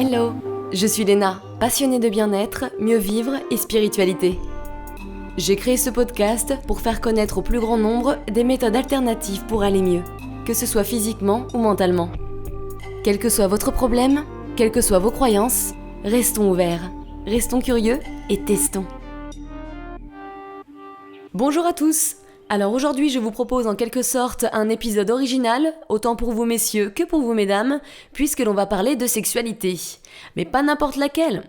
Hello, je suis Léna, passionnée de bien-être, mieux vivre et spiritualité. J'ai créé ce podcast pour faire connaître au plus grand nombre des méthodes alternatives pour aller mieux, que ce soit physiquement ou mentalement. Quel que soit votre problème, quelles que soient vos croyances, restons ouverts, restons curieux et testons. Bonjour à tous. Alors aujourd'hui, je vous propose en quelque sorte un épisode original, autant pour vous messieurs que pour vous mesdames, puisque l'on va parler de sexualité. Mais pas n'importe laquelle,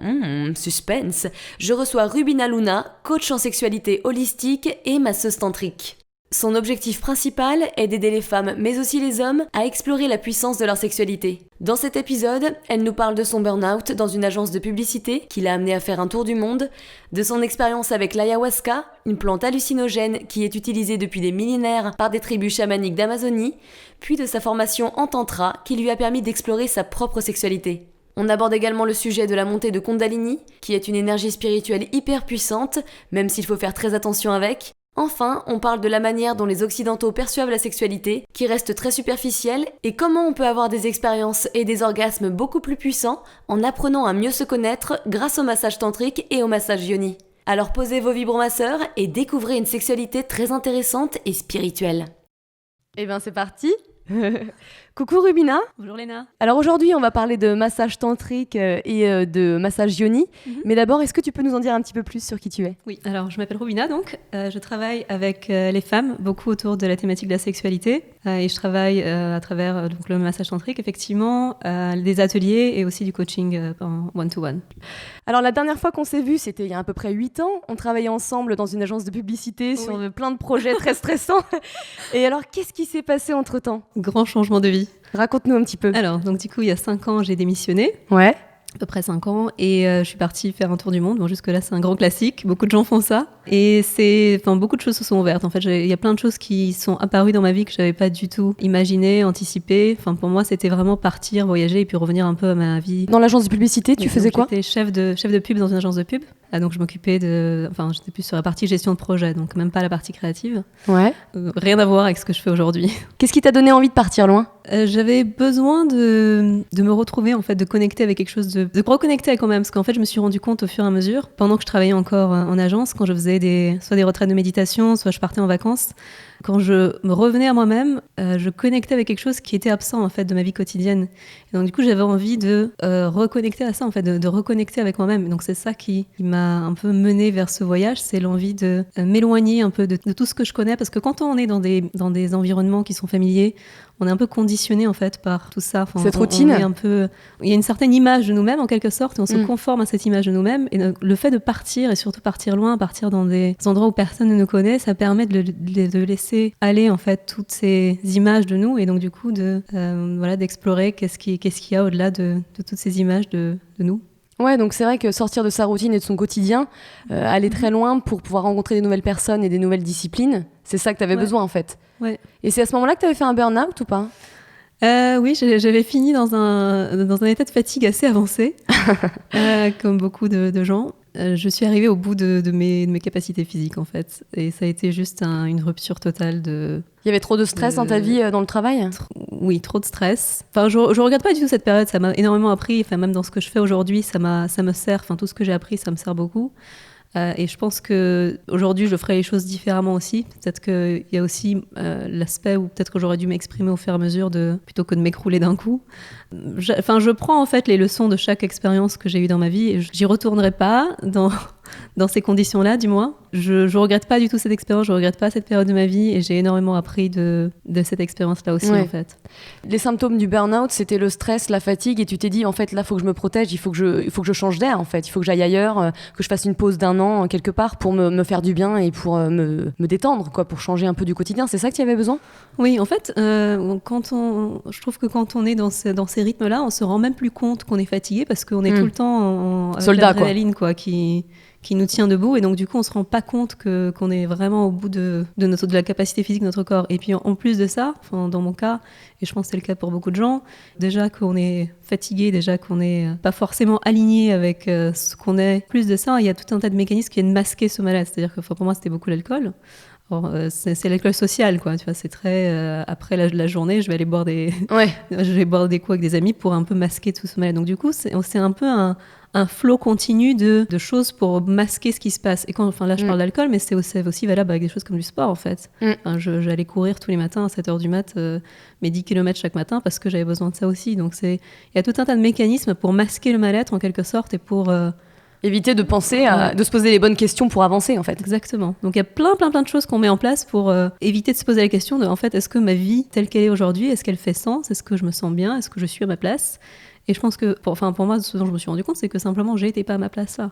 suspense. Je reçois Rubina Luna, coach en sexualité holistique et masseuse tantrique. Son objectif principal est d'aider les femmes, mais aussi les hommes, à explorer la puissance de leur sexualité. Dans cet épisode, elle nous parle de son burn-out dans une agence de publicité qui l'a amenée à faire un tour du monde, de son expérience avec l'ayahuasca, une plante hallucinogène qui est utilisée depuis des millénaires par des tribus chamaniques d'Amazonie, puis de sa formation en tantra qui lui a permis d'explorer sa propre sexualité. On aborde également le sujet de la montée de Kundalini, qui est une énergie spirituelle hyper puissante, même s'il faut faire très attention avec. Enfin, on parle de la manière dont les Occidentaux perçoivent la sexualité, qui reste très superficielle, et comment on peut avoir des expériences et des orgasmes beaucoup plus puissants en apprenant à mieux se connaître grâce au massage tantrique et au massage yoni. Alors posez vos vibromasseurs et découvrez une sexualité très intéressante et spirituelle. Eh bien c'est parti. Coucou Rubina. Bonjour Léna. Alors aujourd'hui on va parler de massage tantrique et de massage yoni. Mais d'abord, est-ce que tu peux nous en dire un petit peu plus sur qui tu es ? Oui, alors je m'appelle Rubina donc. Je travaille avec les femmes, beaucoup autour de la thématique de la sexualité. Et je travaille à travers donc, le massage tantrique, effectivement, des ateliers et aussi du coaching en one-to-one. Alors la dernière fois qu'on s'est vus, c'était il y a à peu près 8 ans. On travaillait ensemble dans une agence de publicité sur plein de projets très stressants. Et alors, qu'est-ce qui s'est passé entre-temps ? Grand changement de vie. Raconte-nous un petit peu. Alors, donc du coup, il y a 5 ans, j'ai démissionné. Ouais. À peu près 5 ans, et je suis partie faire un tour du monde. Bon, jusque-là, c'est un grand classique. Beaucoup de gens font ça. Et beaucoup de choses se sont ouvertes. En fait, il y a plein de choses qui sont apparues dans ma vie que je n'avais pas du tout imaginées, anticipées. Enfin, pour moi, c'était vraiment partir, voyager et puis revenir un peu à ma vie. Dans l'agence de publicité, tu faisais quoi ? J'étais chef de pub dans une agence de pub. Donc, je m'occupais j'étais plus sur la partie gestion de projet, donc même pas la partie créative. Ouais. Rien à voir avec ce que je fais aujourd'hui. Qu'est-ce qui t'a donné envie de partir loin ? J'avais besoin de me retrouver, en fait, de connecter avec quelque chose, de reconnecter quand même, parce qu'en fait, je me suis rendu compte au fur et à mesure, pendant que je travaillais encore en agence, quand je faisais soit des retraites de méditation, soit je partais en vacances, quand je me revenais à moi-même, je connectais avec quelque chose qui était absent, en fait, de ma vie quotidienne. Et donc, du coup, j'avais envie de reconnecter à ça, en fait, de reconnecter avec moi-même. Et donc, c'est ça qui m'a un peu menée vers ce voyage, c'est l'envie de m'éloigner un peu de tout ce que je connais, parce que quand on est dans des environnements qui sont familiers, on est un peu conditionné en fait par tout ça. Cette routine. Il y a une certaine image de nous-mêmes en quelque sorte, et on se conforme à cette image de nous-mêmes. Et le fait de partir, et surtout partir loin, partir dans des endroits où personne ne nous connaît, ça permet de laisser aller en fait toutes ces images de nous, et donc du coup d'explorer qu'est-ce qu'il y a au-delà de toutes ces images de nous. Ouais, donc c'est vrai que sortir de sa routine et de son quotidien, aller très loin pour pouvoir rencontrer des nouvelles personnes et des nouvelles disciplines, c'est ça que tu avais besoin en fait. Ouais. Et c'est à ce moment-là que tu avais fait un burn-out ou pas ? Oui, j'avais fini dans un état de fatigue assez avancé, comme beaucoup de gens. Je suis arrivée au bout de mes capacités physiques en fait, et ça a été juste une rupture totale de... Il y avait trop de stress dans ta vie, dans le travail ? Oui, trop de stress. Enfin, je regrette pas du tout cette période, ça m'a énormément appris, enfin, même dans ce que je fais aujourd'hui, ça me sert, enfin, tout ce que j'ai appris, ça me sert beaucoup. Et je pense qu'aujourd'hui, je ferai les choses différemment aussi. Peut-être qu'il y a aussi l'aspect où peut-être que j'aurais dû m'exprimer au fur et à mesure plutôt que de m'écrouler d'un coup. Je prends en fait les leçons de chaque expérience que j'ai eue dans ma vie et j'y retournerai pas dans ces conditions-là, du moins. Je regrette pas du tout cette expérience, je regrette pas cette période de ma vie et j'ai énormément appris de cette expérience-là aussi, en fait. Les symptômes du burn-out, c'était le stress, la fatigue, et tu t'es dit, en fait, là, il faut que je me protège, il faut que je change d'air, en fait. Il faut que j'aille ailleurs, que je fasse une pause d'1 an, quelque part, pour me faire du bien et pour me détendre, quoi, pour changer un peu du quotidien. C'est ça que tu avais besoin ? Oui, en fait, je trouve que quand on est dans ces rythmes-là, on se rend même plus compte qu'on est fatigué parce qu'on est tout le temps avec soldat, l'adrénaline, quoi, qui nous tient debout, et donc du coup on se rend pas compte qu'on est vraiment au bout de la capacité physique de notre corps. Et puis en plus de ça, dans mon cas, et je pense que c'est le cas pour beaucoup de gens, déjà qu'on est fatigué, déjà qu'on n'est pas forcément aligné avec ce qu'on est. Plus de ça, il y a tout un tas de mécanismes qui viennent masquer ce malaise. C'est-à-dire que pour moi c'était beaucoup l'alcool. C'est l'école sociale, quoi. Tu vois, c'est très après la journée, je vais aller boire je vais boire des coups avec des amis pour un peu masquer tout ce mal. Donc du coup, c'est un peu un flot continu de choses pour masquer ce qui se passe. Et là, je parle d'alcool, mais c'est aussi valable avec des choses comme du sport, en fait. Enfin, j'allais courir tous les matins à 7h du mat, mes 10 km chaque matin, parce que j'avais besoin de ça aussi. Donc il y a tout un tas de mécanismes pour masquer le mal-être, en quelque sorte, et pour... éviter de penser de se poser les bonnes questions pour avancer, en fait. Exactement. Donc il y a plein de choses qu'on met en place pour éviter de se poser la question de, en fait, est-ce que ma vie telle qu'elle est aujourd'hui, est-ce qu'elle fait sens? Est-ce que je me sens bien? Est-ce que je suis à ma place? Et je pense que, pour moi, ce dont je me suis rendu compte, c'est que simplement, j'étais pas à ma place là.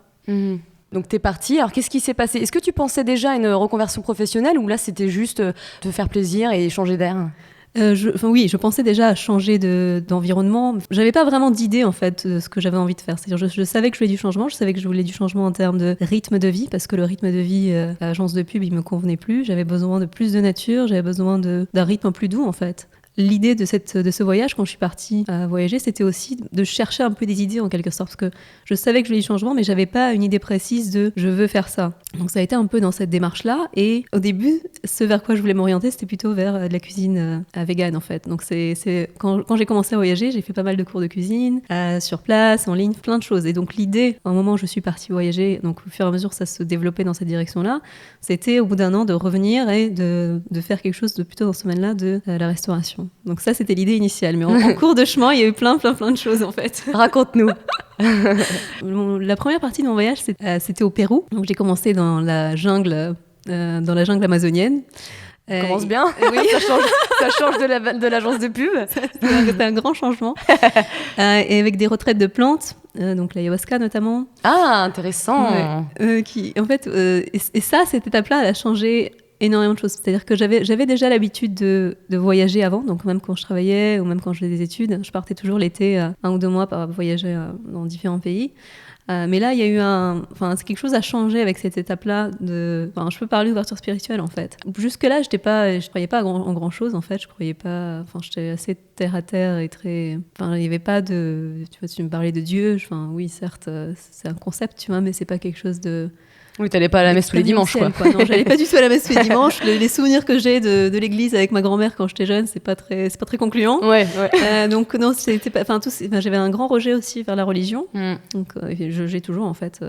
Donc t'es partie. Alors qu'est-ce qui s'est passé? Est-ce que tu pensais déjà à une reconversion professionnelle ou là c'était juste te faire plaisir et changer d'air? Oui, je pensais déjà à changer d'environnement. J'avais pas vraiment d'idée en fait de ce que j'avais envie de faire. C'est-à-dire, je savais que je voulais du changement. Je savais que je voulais du changement en termes de rythme de vie, parce que le rythme de vie à l'agence de pub, il me convenait plus. J'avais besoin de plus de nature. J'avais besoin d'un rythme plus doux en fait. L'idée de ce voyage, quand je suis partie voyager, c'était aussi de chercher un peu des idées en quelque sorte, parce que je savais que je voulais du changement, mais j'avais pas une idée précise de je veux faire ça. Donc ça a été un peu dans cette démarche-là, et au début, ce vers quoi je voulais m'orienter, c'était plutôt vers de la cuisine végane en fait. Donc quand j'ai commencé à voyager, j'ai fait pas mal de cours de cuisine, sur place, en ligne, plein de choses. Et donc l'idée, au moment où je suis partie voyager, donc au fur et à mesure ça se développait dans cette direction-là, c'était au bout d'un an de revenir et de faire quelque chose de plutôt dans ce domaine-là de la restauration. Donc ça, c'était l'idée initiale. Mais en cours de chemin, il y a eu plein de choses, en fait. Raconte-nous. La première partie de mon voyage, c'était au Pérou. Donc j'ai commencé dans la jungle amazonienne. Ça commence bien. Oui. ça change de l'agence de pub. C'était un grand changement. Et avec des retraites de plantes, donc l'ayahuasca notamment. Ah, intéressant. En fait, et ça, cette étape-là, elle a changé énormément de choses. C'est-à-dire que j'avais déjà l'habitude de voyager avant, donc même quand je travaillais ou même quand je faisais des études, je partais toujours l'été 1 ou 2 mois pour voyager dans différents pays. Mais là, il y a eu c'est quelque chose à changer avec cette étape-là je peux parler d'ouverture spirituelle en fait. Jusque-là, je croyais pas en grand-chose en fait. Je croyais pas. J'étais assez terre à terre et très. Il n'y avait pas de. Tu vois, tu me parlais de Dieu. Oui, certes, c'est un concept, tu vois, mais c'est pas quelque chose de. Oui, t'allais pas à la messe tous les dimanches, quoi. Non, j'allais pas du tout à la messe tous les dimanches. Les souvenirs que j'ai de l'église avec ma grand-mère quand j'étais jeune, c'est pas très concluant. Ouais. Donc non, c'était pas. J'avais un grand rejet aussi vers la religion. Donc j'ai toujours en fait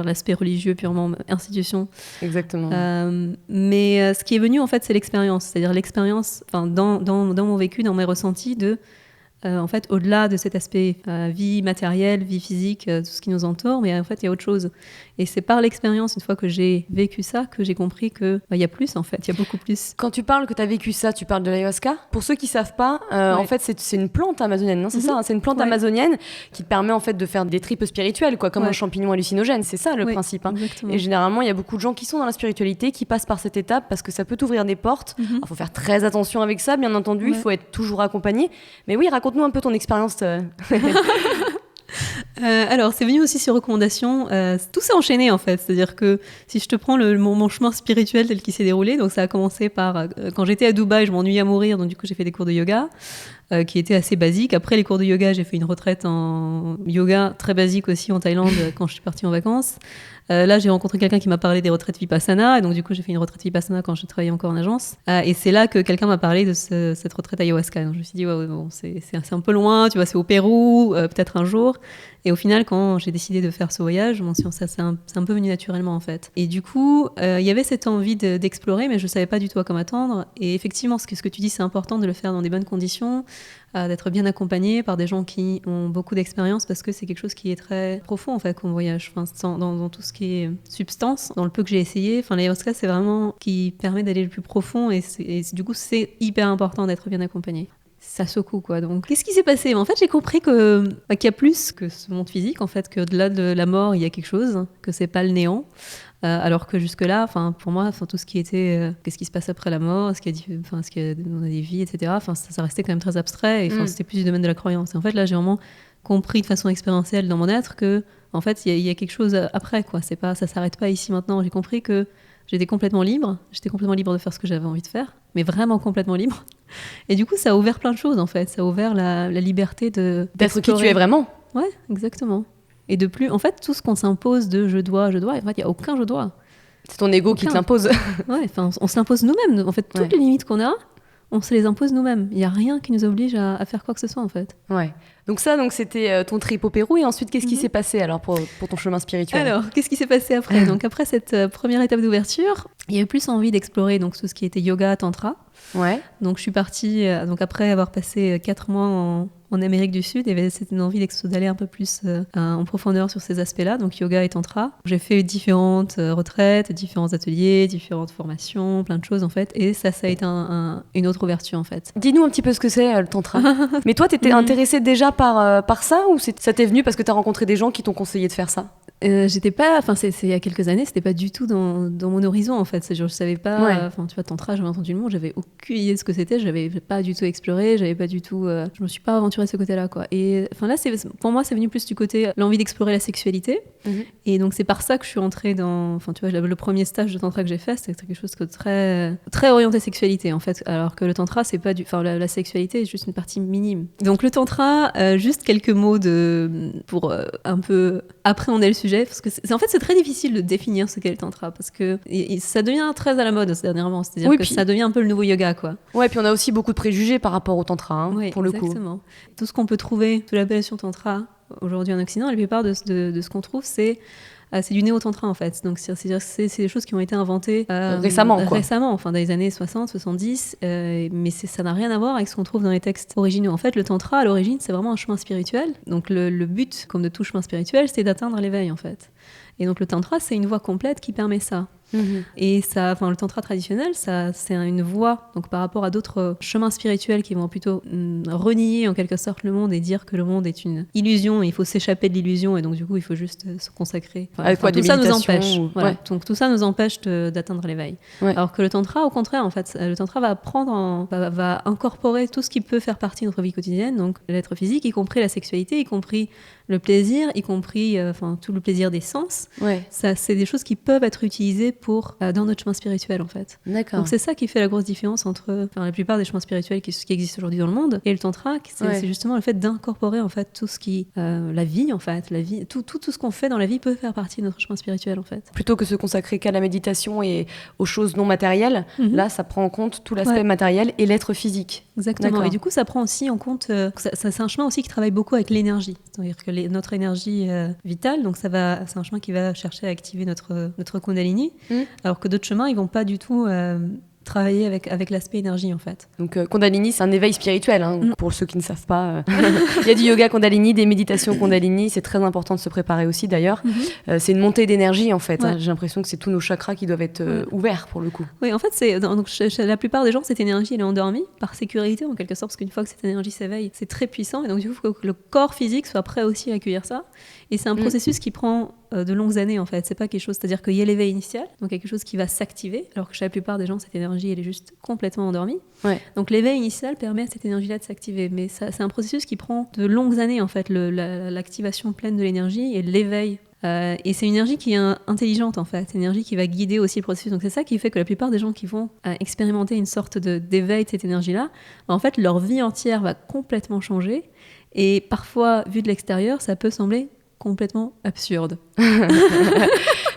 l'aspect religieux purement institution. Exactement. Mais ce qui est venu en fait, c'est l'expérience, c'est-à-dire l'expérience. Dans mon vécu, dans mes ressentis en fait, au-delà de cet aspect vie matérielle, vie physique, tout ce qui nous entoure, mais en fait, il y a autre chose. Et c'est par l'expérience, une fois que j'ai vécu ça, que j'ai compris qu'il y a plus, en fait, il y a beaucoup plus. Quand tu parles que tu as vécu ça, tu parles de l'ayahuasca. Pour ceux qui ne savent pas, en fait, c'est une plante amazonienne, non? C'est ça, c'est une plante amazonienne qui te permet en fait de faire des tripes spirituelles, quoi, comme un champignon hallucinogène. C'est ça le principe. Et généralement, il y a beaucoup de gens qui sont dans la spiritualité, qui passent par cette étape parce que ça peut t'ouvrir des portes. Il faut faire très attention avec ça, bien entendu. Il faut être toujours accompagné. Mais oui, raconte-nous un peu ton expérience. Alors, c'est venu aussi sur recommandation. Tout s'est enchaîné, en fait. C'est-à-dire que si je te prends mon chemin spirituel tel qu'il s'est déroulé, donc ça a commencé par... quand j'étais à Dubaï, je m'ennuyais à mourir, donc du coup, j'ai fait des cours de yoga qui étaient assez basiques. Après les cours de yoga, j'ai fait une retraite en yoga très basique aussi en Thaïlande quand je suis partie en vacances. Là, j'ai rencontré quelqu'un qui m'a parlé des retraites Vipassana, et donc du coup, j'ai fait une retraite Vipassana quand je travaillais encore en agence. Et c'est là que quelqu'un m'a parlé de cette retraite ayahuasca. Donc je me suis dit, bon, c'est un peu loin, tu vois, c'est au Pérou, peut-être un jour. Et au final, quand j'ai décidé de faire ce voyage, ça c'est un peu venu naturellement en fait. Et du coup, il y avait cette envie d'explorer, mais je savais pas du tout à quoi m'attendre. Et effectivement, ce que tu dis, c'est important de le faire dans des bonnes conditions, d'être bien accompagné par des gens qui ont beaucoup d'expérience, parce que c'est quelque chose qui est très profond en fait qu'on voyage. Dans tout ce qui est substance, dans le peu que j'ai essayé, l'ayahuasca c'est vraiment qui permet d'aller le plus profond, et du coup c'est hyper important d'être bien accompagné. Ça secoue quoi. Donc qu'est-ce qui s'est passé? En fait, j'ai compris qu'il y a plus que ce monde physique, en fait, qu'au-delà de la mort il y a quelque chose, que c'est pas le néant. Alors que jusque-là, pour moi, tout ce qui était qu'est-ce qui se passe après la mort, est-ce qu'il y a des vies, etc. Ça restait quand même très abstrait, et c'était plus du domaine de la croyance. Et en fait, là, j'ai vraiment compris de façon expérientielle dans mon être que, en fait, il y a quelque chose après, quoi. Ça s'arrête pas ici maintenant. J'ai compris que j'étais complètement libre de faire ce que j'avais envie de faire, mais vraiment complètement libre. Et du coup, ça a ouvert plein de choses, en fait. Ça a ouvert la liberté d'être qui tu es vraiment. Ouais, exactement. Et de plus, en fait, tout ce qu'on s'impose de je dois, en fait, il n'y a aucun je dois. C'est ton ego qui te l'impose. Ouais, enfin, on se l'impose nous-mêmes. En fait, toutes les limites qu'on a, on se les impose nous-mêmes. Il n'y a rien qui nous oblige à faire quoi que ce soit, en fait. Ouais. Donc c'était ton trip au Pérou. Et ensuite, qu'est-ce qui s'est passé alors pour ton chemin spirituel? Alors, qu'est-ce qui s'est passé après? Donc après cette première étape d'ouverture, il y a eu plus envie d'explorer donc, tout ce qui était yoga, tantra. Ouais. Donc je suis partie, donc après avoir passé 4 mois en Amérique du Sud, et c'était une envie d'aller un peu plus en profondeur sur ces aspects-là, donc yoga et tantra. J'ai fait différentes retraites, différents ateliers, différentes formations, plein de choses en fait, et ça a été une autre ouverture en fait. Dis-nous un petit peu ce que c'est le tantra. Mais toi, t'étais intéressée déjà par ça, ou ça t'est venu parce que t'as rencontré des gens qui t'ont conseillé de faire ça? J'étais pas, enfin c'est il y a quelques années, c'était pas du tout dans mon horizon en fait. Je savais pas, enfin tu vois, tantra, j'avais entendu le mot, j'avais aucune idée de ce que c'était, j'avais pas du tout exploré, j'avais pas du tout, je me suis pas aventurée de ce côté-là quoi. Et enfin là, pour moi, c'est venu plus du côté l'envie d'explorer la sexualité. Et donc c'est par ça que je suis entrée dans, enfin tu vois, le premier stage de tantra que j'ai fait, c'était quelque chose de très très orienté sexualité en fait, alors que le tantra c'est pas enfin la sexualité est juste une partie minime. Donc le tantra, juste quelques mots pour un peu appréhender le sujet. Parce que en fait, c'est très difficile de définir ce qu'est le tantra, parce que ça devient très à la mode dernièrement, c'est-à-dire que ça devient un peu le nouveau yoga, quoi. Ouais, puis on a aussi beaucoup de préjugés par rapport au tantra, pour le coup. Exactement. Tout ce qu'on peut trouver sous l'appellation tantra aujourd'hui en Occident, la plupart de ce qu'on trouve, c'est du néo-tantra en fait. Donc c'est des choses qui ont été inventées récemment, enfin dans les années 60, 70, mais ça n'a rien à voir avec ce qu'on trouve dans les textes originaux. En fait, le tantra à l'origine, c'est vraiment un chemin spirituel. Donc le but, comme de tout chemin spirituel, c'est d'atteindre l'éveil en fait. Et donc le tantra, c'est une voie complète qui permet ça. Et le tantra traditionnel, c'est une voie donc par rapport à d'autres chemins spirituels qui vont plutôt renier en quelque sorte le monde et dire que le monde est une illusion et il faut s'échapper de l'illusion et donc du coup il faut juste se consacrer. Tout ça nous empêche. Voilà. Donc tout ça nous empêche d'atteindre l'éveil. Alors que le tantra, au contraire, en fait, le tantra va incorporer tout ce qui peut faire partie de notre vie quotidienne, donc l'être physique, y compris la sexualité, y compris le plaisir, y compris tout le plaisir des sens. Ça, c'est des choses qui peuvent être utilisées dans notre chemin spirituel en fait. D'accord. Donc c'est ça qui fait la grosse différence entre la plupart des chemins spirituels qui existent aujourd'hui dans le monde et le tantra, c'est justement le fait d'incorporer en fait tout ce qui la vie en fait, tout ce qu'on fait dans la vie peut faire partie de notre chemin spirituel en fait. Plutôt que se consacrer qu'à la méditation et aux choses non matérielles, là ça prend en compte tout l'aspect matériel et l'être physique. Exactement. D'accord. Et du coup ça prend aussi en compte c'est un chemin aussi qui travaille beaucoup avec l'énergie, c'est-à-dire que notre énergie vitale, donc c'est un chemin qui va chercher à activer notre Kundalini. Alors que d'autres chemins, ils vont pas du tout travailler avec l'aspect énergie en fait. Donc Kundalini, c'est un éveil spirituel, pour ceux qui ne savent pas. Il y a du yoga Kundalini, des méditations Kundalini, c'est très important de se préparer aussi d'ailleurs. C'est une montée d'énergie en fait. J'ai l'impression que c'est tous nos chakras qui doivent être ouverts pour le coup. Oui, en fait, donc, chez la plupart des gens, cette énergie elle est endormie par sécurité en quelque sorte, parce qu'une fois que cette énergie s'éveille, c'est très puissant et donc du coup, il faut que le corps physique soit prêt aussi à accueillir ça. Et c'est un processus qui prend de longues années en fait. C'est pas quelque chose, c'est-à-dire qu'il y a l'éveil initial, donc quelque chose qui va s'activer, alors que chez la plupart des gens, cette énergie elle est juste complètement endormie. Donc l'éveil initial permet à cette énergie-là de s'activer, mais c'est un processus qui prend de longues années en fait, l'activation pleine de l'énergie et l'éveil. Et c'est une énergie qui est intelligente en fait, une énergie qui va guider aussi le processus. Donc c'est ça qui fait que la plupart des gens qui vont expérimenter une sorte d'éveil de cette énergie-là, en fait leur vie entière va complètement changer. Et parfois, vu de l'extérieur, ça peut sembler complètement absurde.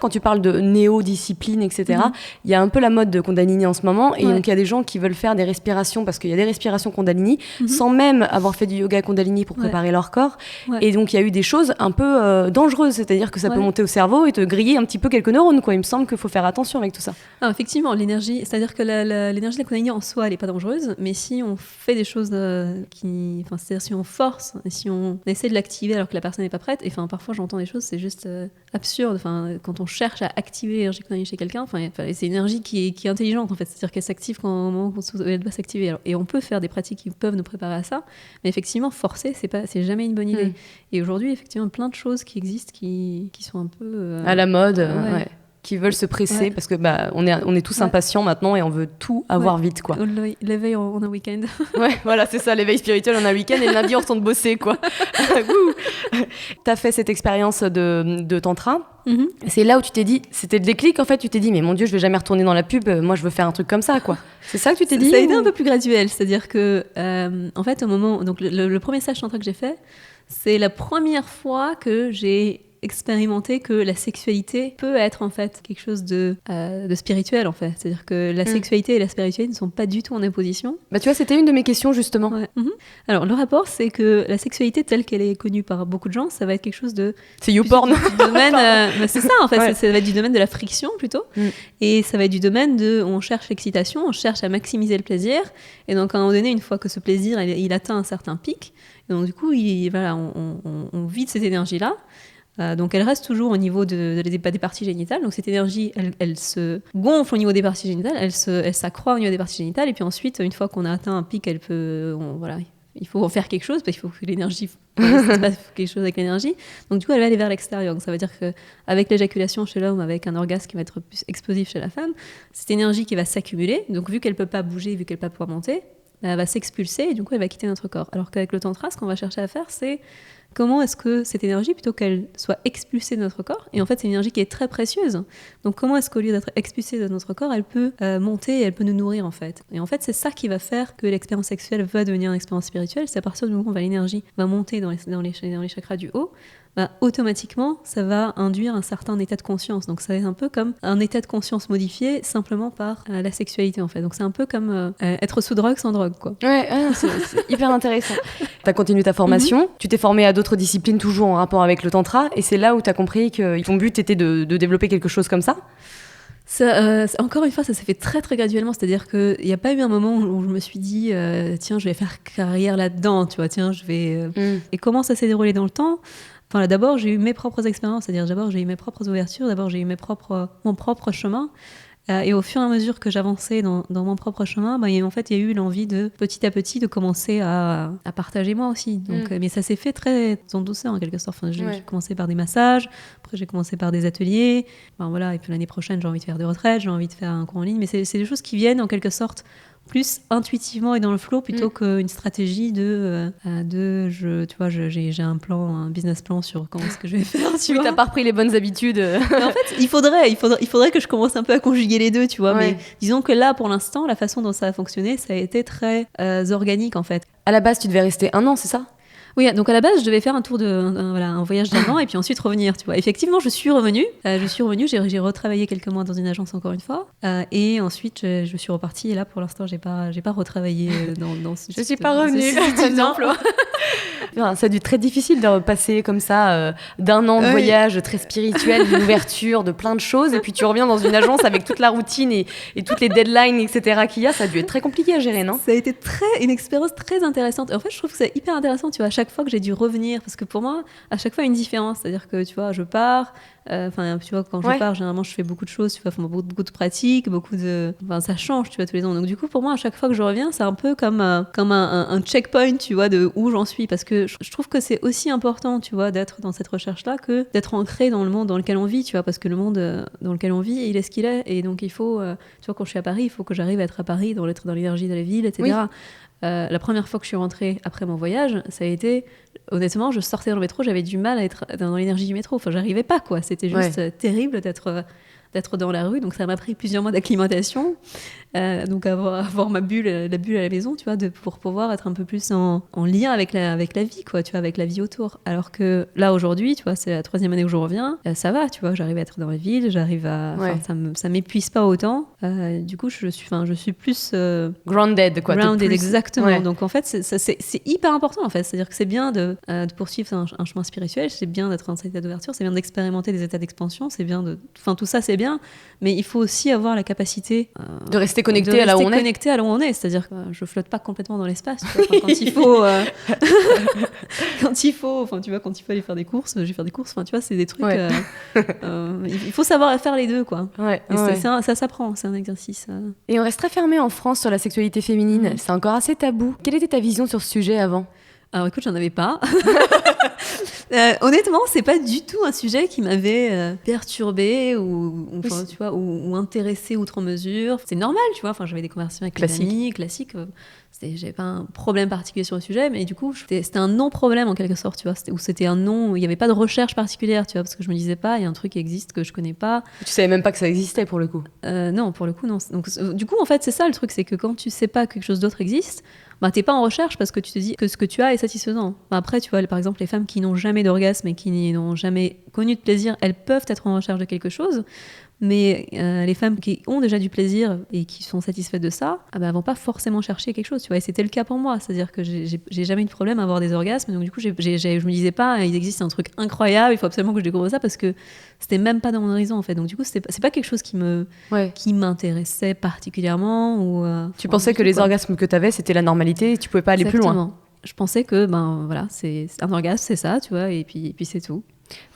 Quand tu parles de néo-discipline, etc., il y a un peu la mode de Kundalini en ce moment, et donc il y a des gens qui veulent faire des respirations, parce qu'il y a des respirations Kundalini, sans même avoir fait du yoga Kundalini pour préparer leur corps, et donc il y a eu des choses un peu dangereuses, c'est-à-dire que ça peut monter au cerveau et te griller un petit peu quelques neurones, quoi. Il me semble qu'il faut faire attention avec tout ça. Alors, effectivement, l'énergie, c'est-à-dire que l'énergie de la Kundalini en soi, elle n'est pas dangereuse, mais si on fait des choses c'est-à-dire si on force, et si on essaie de l'activer alors que la personne n'est pas prête, et parfois j'entends des choses, c'est juste absurde. Quand on cherche à activer l'énergie Kundalini chez quelqu'un, c'est une énergie qui est intelligente en fait, c'est-à-dire qu'elle s'active quand au moment où elle doit s'activer. Et on peut faire des pratiques qui peuvent nous préparer à ça, mais effectivement forcer, c'est jamais une bonne idée. Et aujourd'hui, effectivement, plein de choses qui existent qui sont un peu à la mode. Qui veulent se presser parce que on est tous impatients maintenant et on veut tout avoir vite quoi. L'éveil en un week-end. Voilà, c'est ça, l'éveil spirituel en un week-end et le lundi on retourne bosser quoi. T'as fait cette expérience de tantra. C'est là où tu t'es dit, c'était le déclic en fait, tu t'es dit mais mon Dieu, je vais jamais retourner dans la pub, moi je veux faire un truc comme ça quoi. C'est ça que tu t'es dit? Ça a été un peu plus graduel, c'est-à-dire que en fait au moment, donc le premier stage tantra que j'ai fait, c'est la première fois que j'ai expérimenté que la sexualité peut être en fait quelque chose de spirituel en fait. C'est-à-dire que la sexualité et la spiritualité ne sont pas du tout en opposition. Bah tu vois, c'était une de mes questions justement. Ouais. Alors le rapport, c'est que la sexualité telle qu'elle est connue par beaucoup de gens, ça va être quelque chose de... C'est YouPorn. Du domaine, c'est ça en fait, ça va être du domaine de la friction plutôt. Et ça va être du domaine de... On cherche l'excitation, on cherche à maximiser le plaisir. Et donc à un moment donné, une fois que ce plaisir, il atteint un certain pic, et donc du coup, on vide cette énergie-là. Donc elle reste toujours au niveau des parties génitales. Donc cette énergie, elle se gonfle au niveau des parties génitales, elle s'accroît au niveau des parties génitales. Et puis ensuite, une fois qu'on a atteint un pic, il faut en faire quelque chose, parce qu'il faut que l'énergie... ça se passe quelque chose avec l'énergie. Donc du coup, elle va aller vers l'extérieur. Donc ça veut dire qu'avec l'éjaculation chez l'homme, avec un orgasme qui va être plus explosif chez la femme, cette énergie qui va s'accumuler, donc vu qu'elle ne peut pas bouger, vu qu'elle ne peut pas pouvoir monter, elle va s'expulser et du coup, elle va quitter notre corps. Alors qu'avec le tantra, ce qu'on va chercher à faire, c'est comment est-ce que cette énergie, plutôt qu'elle soit expulsée de notre corps, et en fait c'est une énergie qui est très précieuse, donc comment est-ce qu'au lieu d'être expulsée de notre corps, elle peut monter et elle peut nous nourrir en fait. Et en fait c'est ça qui va faire que l'expérience sexuelle va devenir une expérience spirituelle, c'est à partir du moment où l'énergie va monter dans les chakras du haut, automatiquement ça va induire un certain état de conscience. Donc c'est un peu comme un état de conscience modifié simplement par la sexualité en fait. Donc c'est un peu comme être sous drogue sans drogue quoi. Ouais, c'est hyper intéressant. T'as continué ta formation, tu t'es formée à d'autres disciplines toujours en rapport avec le tantra, et c'est là où t'as compris que ton but était de développer quelque chose comme ça. Encore une fois, ça s'est fait très très graduellement, c'est-à-dire qu'il n'y a pas eu un moment où je me suis dit tiens, je vais faire carrière là-dedans, tu vois, tiens, je vais... Et comment ça s'est déroulé dans le temps ? Enfin, là, d'abord, j'ai eu mes propres expériences, c'est-à-dire d'abord, j'ai eu mes propres ouvertures, d'abord, j'ai eu mon propre chemin. Et au fur et à mesure que j'avançais dans mon propre chemin, en fait, il y a eu l'envie de, petit à petit, de commencer à partager moi aussi. Donc, mais ça s'est fait très en douceur, en quelque sorte. Enfin, j'ai commencé par des massages, après j'ai commencé par des ateliers. Voilà, et puis l'année prochaine, j'ai envie de faire des retraites, j'ai envie de faire un cours en ligne. Mais c'est des choses qui viennent, en quelque sorte, plus intuitivement et dans le flow plutôt qu'une stratégie j'ai un plan, un business plan sur comment est-ce que je vais faire, tu vois. T'as pas repris les bonnes habitudes. Mais en fait, il faudrait que je commence un peu à conjuguer les deux, tu vois. Ouais. Mais disons que là, pour l'instant, la façon dont ça a fonctionné, ça a été très organique, en fait. À la base, tu devais rester 1 an, c'est ça ? Oui, donc à la base, je devais faire un voyage d'1 an et puis ensuite revenir, tu vois. Effectivement, je suis revenue, j'ai retravaillé quelques mois dans une agence encore une fois, et ensuite je suis repartie. Et là, pour l'instant, j'ai pas retravaillé dans ce. Je suis pas revenue. Ça a dû être très difficile de repasser comme ça d'1 an de voyage très spirituel, d'une ouverture, de plein de choses, et puis tu reviens dans une agence avec toute la routine et toutes les deadlines, etc. qu'il y a. Ça a dû être très compliqué à gérer, non ? Ça a été une expérience très intéressante. Et en fait, je trouve que c'est hyper intéressant, tu vois, à chaque fois que j'ai dû revenir, parce que pour moi, à chaque fois, il y a une différence. C'est-à-dire que, tu vois, je pars, tu vois, quand je pars, généralement, je fais beaucoup de choses, tu vois, beaucoup de pratiques, ça change, tu vois, tous les ans. Donc, du coup, pour moi, à chaque fois que je reviens, c'est un peu comme un checkpoint, tu vois, de où j'en suis. Parce que je trouve que c'est aussi important, tu vois, d'être dans cette recherche-là que d'être ancré dans le monde dans lequel on vit, tu vois, parce que le monde dans lequel on vit, il est ce qu'il est. Et donc, il faut, tu vois, quand je suis à Paris, il faut que j'arrive à être à Paris, être dans l'énergie de la ville, etc. Oui. La première fois que je suis rentrée après mon voyage, ça a été, honnêtement, je sortais dans le métro, j'avais du mal à être dans l'énergie du métro. Enfin, j'arrivais pas, quoi. C'était juste terrible d'être dans la rue. Donc, ça m'a pris plusieurs mois d'acclimatation. Donc, avoir la bulle à la maison, tu vois, pour pouvoir être un peu plus en lien avec la vie, quoi, tu vois, avec la vie autour. Alors que là, aujourd'hui, tu vois, c'est la 3e année où je reviens, ça va, tu vois, j'arrive à être dans la ville, ça m'épuise pas autant. Du coup, je suis plus... grounded, quoi. Grounded, exactement. Ouais. Donc, en fait, c'est hyper important, en fait. C'est-à-dire que c'est bien de poursuivre un chemin spirituel, c'est bien d'être dans cet état d'ouverture, c'est bien d'expérimenter des états d'expansion, c'est bien tout ça, c'est bien, mais il faut aussi avoir la capacité... de rester connecté à là où on est. C'est-à-dire que je flotte pas complètement dans l'espace, tu vois, quand il faut tu vois, quand il faut aller faire des courses, je vais faire des courses, tu vois, c'est des trucs il faut savoir faire les deux, quoi. Ça s'apprend, c'est un exercice. Et on reste très fermé en France sur la sexualité féminine, c'est encore assez tabou. Quelle était ta vision sur ce sujet avant ? Alors écoute, j'en avais pas. Honnêtement, c'est pas du tout un sujet qui m'avait perturbée ou tu vois, ou intéressée outre mesure. C'est normal, tu vois. Enfin, j'avais des conversations avec mes amis classiques. J'avais pas un problème particulier sur le sujet, mais du coup, c'était un non-problème en quelque sorte, tu vois. C'était un non, où il y avait pas de recherche particulière, tu vois, parce que je me disais pas, il y a un truc qui existe que je connais pas. Tu savais même pas que ça existait pour le coup. Non, pour le coup, non. Donc, du coup, en fait, c'est ça le truc, c'est que quand tu sais pas que quelque chose d'autre existe, bah, t'es pas en recherche parce que tu te dis que ce que tu as est satisfaisant. Bah, après, tu vois, par exemple, les femmes qui n'ont jamais d'orgasme et qui n'ont jamais connu de plaisir, elles peuvent être en recherche de quelque chose. Mais les femmes qui ont déjà du plaisir et qui sont satisfaites de ça, ah bah, elles vont pas forcément chercher quelque chose, tu vois. Et c'était le cas pour moi, c'est-à-dire que j'ai jamais eu de problème à avoir des orgasmes. Donc du coup, je me disais pas, il existe un truc incroyable, il faut absolument que je découvre ça, parce que c'était même pas dans mon horizon en fait. Donc du coup, c'est pas quelque chose qui m'intéressait particulièrement. Ou tu pensais que les orgasmes que t'avais, c'était la normalité, et tu pouvais pas aller plus loin. Je pensais que voilà, c'est un orgasme, c'est ça, tu vois, et puis c'est tout.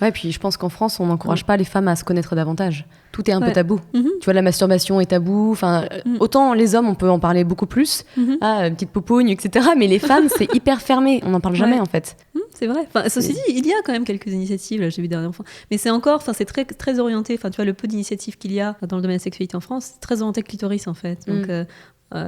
Ouais, puis je pense qu'en France, on n'encourage pas les femmes à se connaître davantage. Tout est un peu tabou. Tu vois, la masturbation est tabou. Enfin, autant les hommes, on peut en parler beaucoup plus. Une petite poupoune, etc. Mais les femmes, c'est hyper fermé. On n'en parle jamais, en fait. C'est vrai. Enfin, ceci dit, il y a quand même quelques initiatives, là, j'ai vu dernièrement. Mais c'est encore, c'est très, très orienté. Enfin, tu vois, le peu d'initiatives qu'il y a dans le domaine de la sexualité en France, c'est très orienté clitoris, en fait. Donc,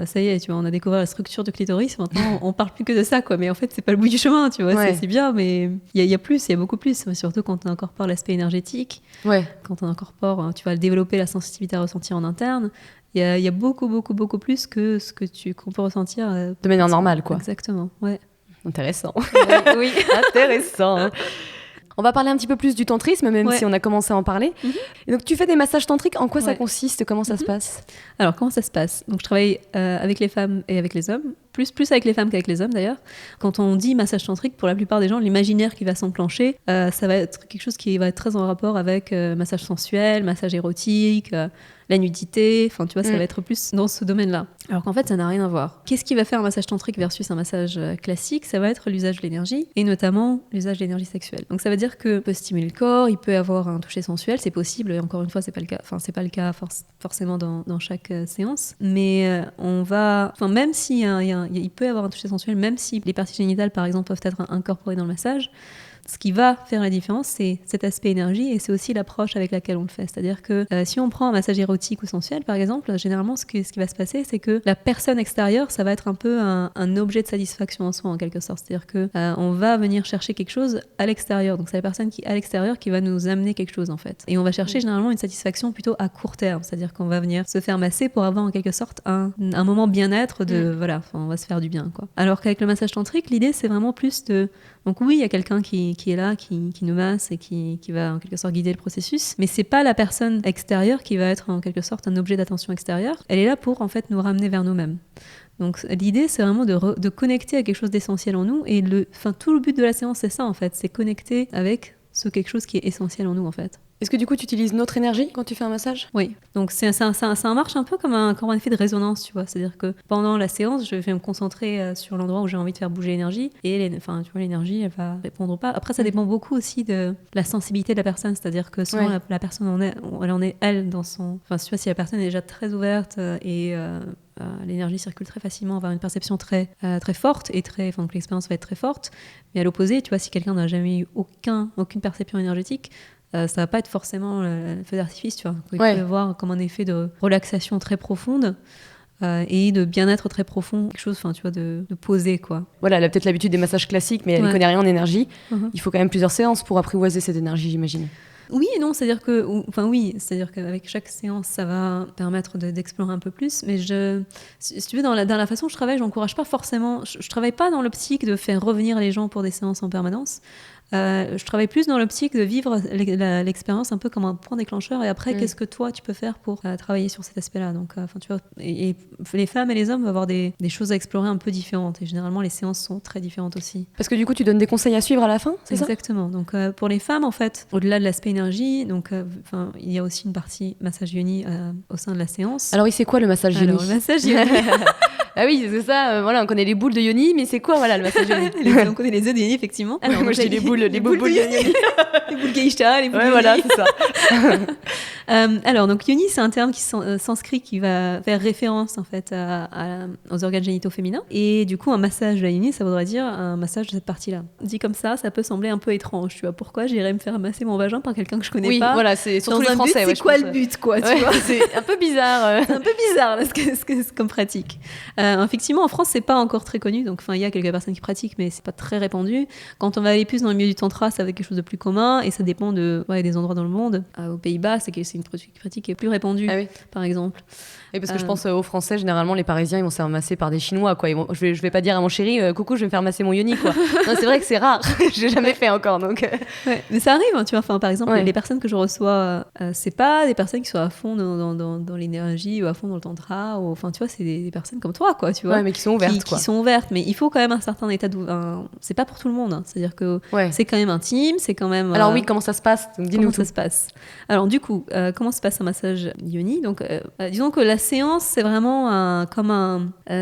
ça y est, tu vois, on a découvert la structure du clitoris. Maintenant, on parle plus que de ça, quoi. Mais en fait, c'est pas le bout du chemin, tu vois. C'est bien, mais il y a plus, il y a beaucoup plus. Surtout quand on incorpore l'aspect énergétique. Quand on incorpore, tu vas développer la sensibilité à ressentir en interne. Il y a beaucoup, beaucoup, beaucoup plus que ce qu'on peut ressentir de manière normale, quoi. Exactement, ouais. Intéressant. Oui. Intéressant. On va parler un petit peu plus du tantrisme, même si on a commencé à en parler. Et donc, tu fais des massages tantriques. En quoi ça consiste? Comment ça se passe? Alors, comment ça se passe? Donc, je travaille avec les femmes et avec les hommes. Plus avec les femmes qu'avec les hommes, d'ailleurs. Quand on dit massage tantrique, pour la plupart des gens, l'imaginaire qui va s'enclencher, ça va être quelque chose qui va être très en rapport avec massage sensuel, massage érotique, la nudité. Enfin, tu vois, ça va être plus dans ce domaine-là. Alors qu'en fait, ça n'a rien à voir. Qu'est-ce qui va faire un massage tantrique versus un massage classique? Ça va être l'usage de l'énergie, et notamment l'usage de l'énergie sexuelle. Donc, ça veut dire que peut stimuler le corps, il peut avoir un toucher sensuel, c'est possible. Et encore une fois, c'est pas le cas. Enfin, c'est pas le cas forcément dans chaque séance. Mais on va, enfin, même s'il il peut y avoir un toucher sensuel, même si les parties génitales, par exemple, peuvent être incorporées dans le massage. Ce qui va faire la différence, c'est cet aspect énergie, et c'est aussi l'approche avec laquelle on le fait. C'est-à-dire que si on prend un massage érotique ou sensuel, par exemple, généralement, ce qui va se passer, c'est que la personne extérieure, ça va être un peu un objet de satisfaction en soi, en quelque sorte. C'est-à-dire que on va venir chercher quelque chose à l'extérieur. Donc, c'est la personne à l'extérieur qui va nous amener quelque chose, en fait. Et on va chercher généralement une satisfaction plutôt à court terme. C'est-à-dire qu'on va venir se faire masser pour avoir en quelque sorte un moment bien-être voilà, on va se faire du bien, quoi. Alors qu'avec le massage tantrique, l'idée, c'est vraiment plus de... Donc oui, il y a quelqu'un qui est là, qui nous masse et qui va en quelque sorte guider le processus, mais c'est pas la personne extérieure qui va être en quelque sorte un objet d'attention extérieure. Elle est là pour en fait nous ramener vers nous-mêmes. Donc l'idée, c'est vraiment de connecter à quelque chose d'essentiel en nous, et tout le but de la séance, c'est ça en fait, c'est connecter avec ce quelque chose qui est essentiel en nous en fait. Est-ce que du coup tu utilises notre énergie quand tu fais un massage? Oui, donc ça marche un peu comme un effet de résonance, tu vois. C'est-à-dire que pendant la séance, je vais me concentrer sur l'endroit où j'ai envie de faire bouger l'énergie, et tu vois, l'énergie, elle va répondre ou pas. Après, ça dépend beaucoup aussi de la sensibilité de la personne, c'est-à-dire que souvent la personne elle dans son... Enfin, tu vois, si la personne est déjà très ouverte et l'énergie circule très facilement, on va avoir une perception très forte et donc l'expérience va être très forte. Mais à l'opposé, tu vois, si quelqu'un n'a jamais eu aucune perception énergétique, ça va pas être forcément le feu d'artifice, tu vois. Il peut y avoir comme un effet de relaxation très profonde et de bien-être très profond, quelque chose, enfin, tu vois, de posé, quoi. Voilà, elle a peut-être l'habitude des massages classiques, mais elle ne connaît rien en énergie. Il faut quand même plusieurs séances pour apprivoiser cette énergie, j'imagine. Oui et non, c'est-à-dire qu'avec chaque séance, ça va permettre d'explorer un peu plus. Mais si tu veux, dans la façon dont je travaille, j'encourage pas forcément. Je travaille pas dans l'optique de faire revenir les gens pour des séances en permanence. Je travaille plus dans l'optique de vivre l'expérience un peu comme un point déclencheur, et après qu'est-ce que toi tu peux faire pour travailler sur cet aspect-là. Donc tu vois, et les femmes et les hommes vont avoir des choses à explorer un peu différentes, et généralement les séances sont très différentes aussi. Parce que du coup tu donnes des conseils à suivre à la fin, c'est ça? Exactement. Donc pour les femmes, en fait, au-delà de l'aspect énergie, donc il y a aussi une partie massage yoni au sein de la séance. Alors c'est quoi le massage yoni? Alors le massage yoni. Ah oui, c'est ça, voilà, on connaît les boules de yoni, mais c'est quoi, voilà, le massage yoni? On connaît les œufs de yoni, effectivement. Alors, moi je dis les boules de yoni. Les boules geisha, les boules yoni. Voilà, c'est ça. Alors, donc yoni, c'est un terme sanskrit qui va faire référence en fait aux organes génitaux féminins. Et du coup, un massage de la yoni, ça voudrait dire un massage de cette partie-là. Dit comme ça peut sembler un peu étrange. Tu vois, pourquoi j'irais me faire masser mon vagin par quelqu'un que je connais pas? Oui, voilà, c'est surtout les Français. C'est quoi le but, quoi, tu vois? C'est un peu bizarre. C'est un peu bizarre là, comme pratique. Effectivement, en France, c'est pas encore très connu. Donc, il y a quelques personnes qui pratiquent, mais c'est pas très répandu. Quand on va aller plus dans le milieu du tantra, ça va être quelque chose de plus commun et ça dépend des endroits dans le monde. Aux Pays-Bas, c'est une pratique qui est plus répandue, par exemple. Et parce que je pense aux Français, généralement, les Parisiens, ils vont se faire masser par des Chinois, quoi. Je vais pas dire à mon chéri, coucou, je vais me faire masser mon yoni, quoi. Non, c'est vrai que c'est rare. J'ai jamais fait encore, donc. Ouais, mais ça arrive, hein, tu vois. Enfin, par exemple, les personnes que je reçois, c'est pas des personnes qui sont à fond dans l'énergie ou à fond dans le tantra. Enfin, tu vois, c'est des personnes comme toi, quoi, tu vois. Ouais, mais qui sont ouvertes, quoi. Qui sont ouvertes, mais il faut quand même un certain état c'est pas pour tout le monde, hein. C'est-à-dire que c'est quand même intime, c'est quand même. Alors oui, comment ça se passe? Donc, dis-nous comment ça se passe. Alors du coup, comment se passe un massage yoni? Donc, disons que la séance, c'est vraiment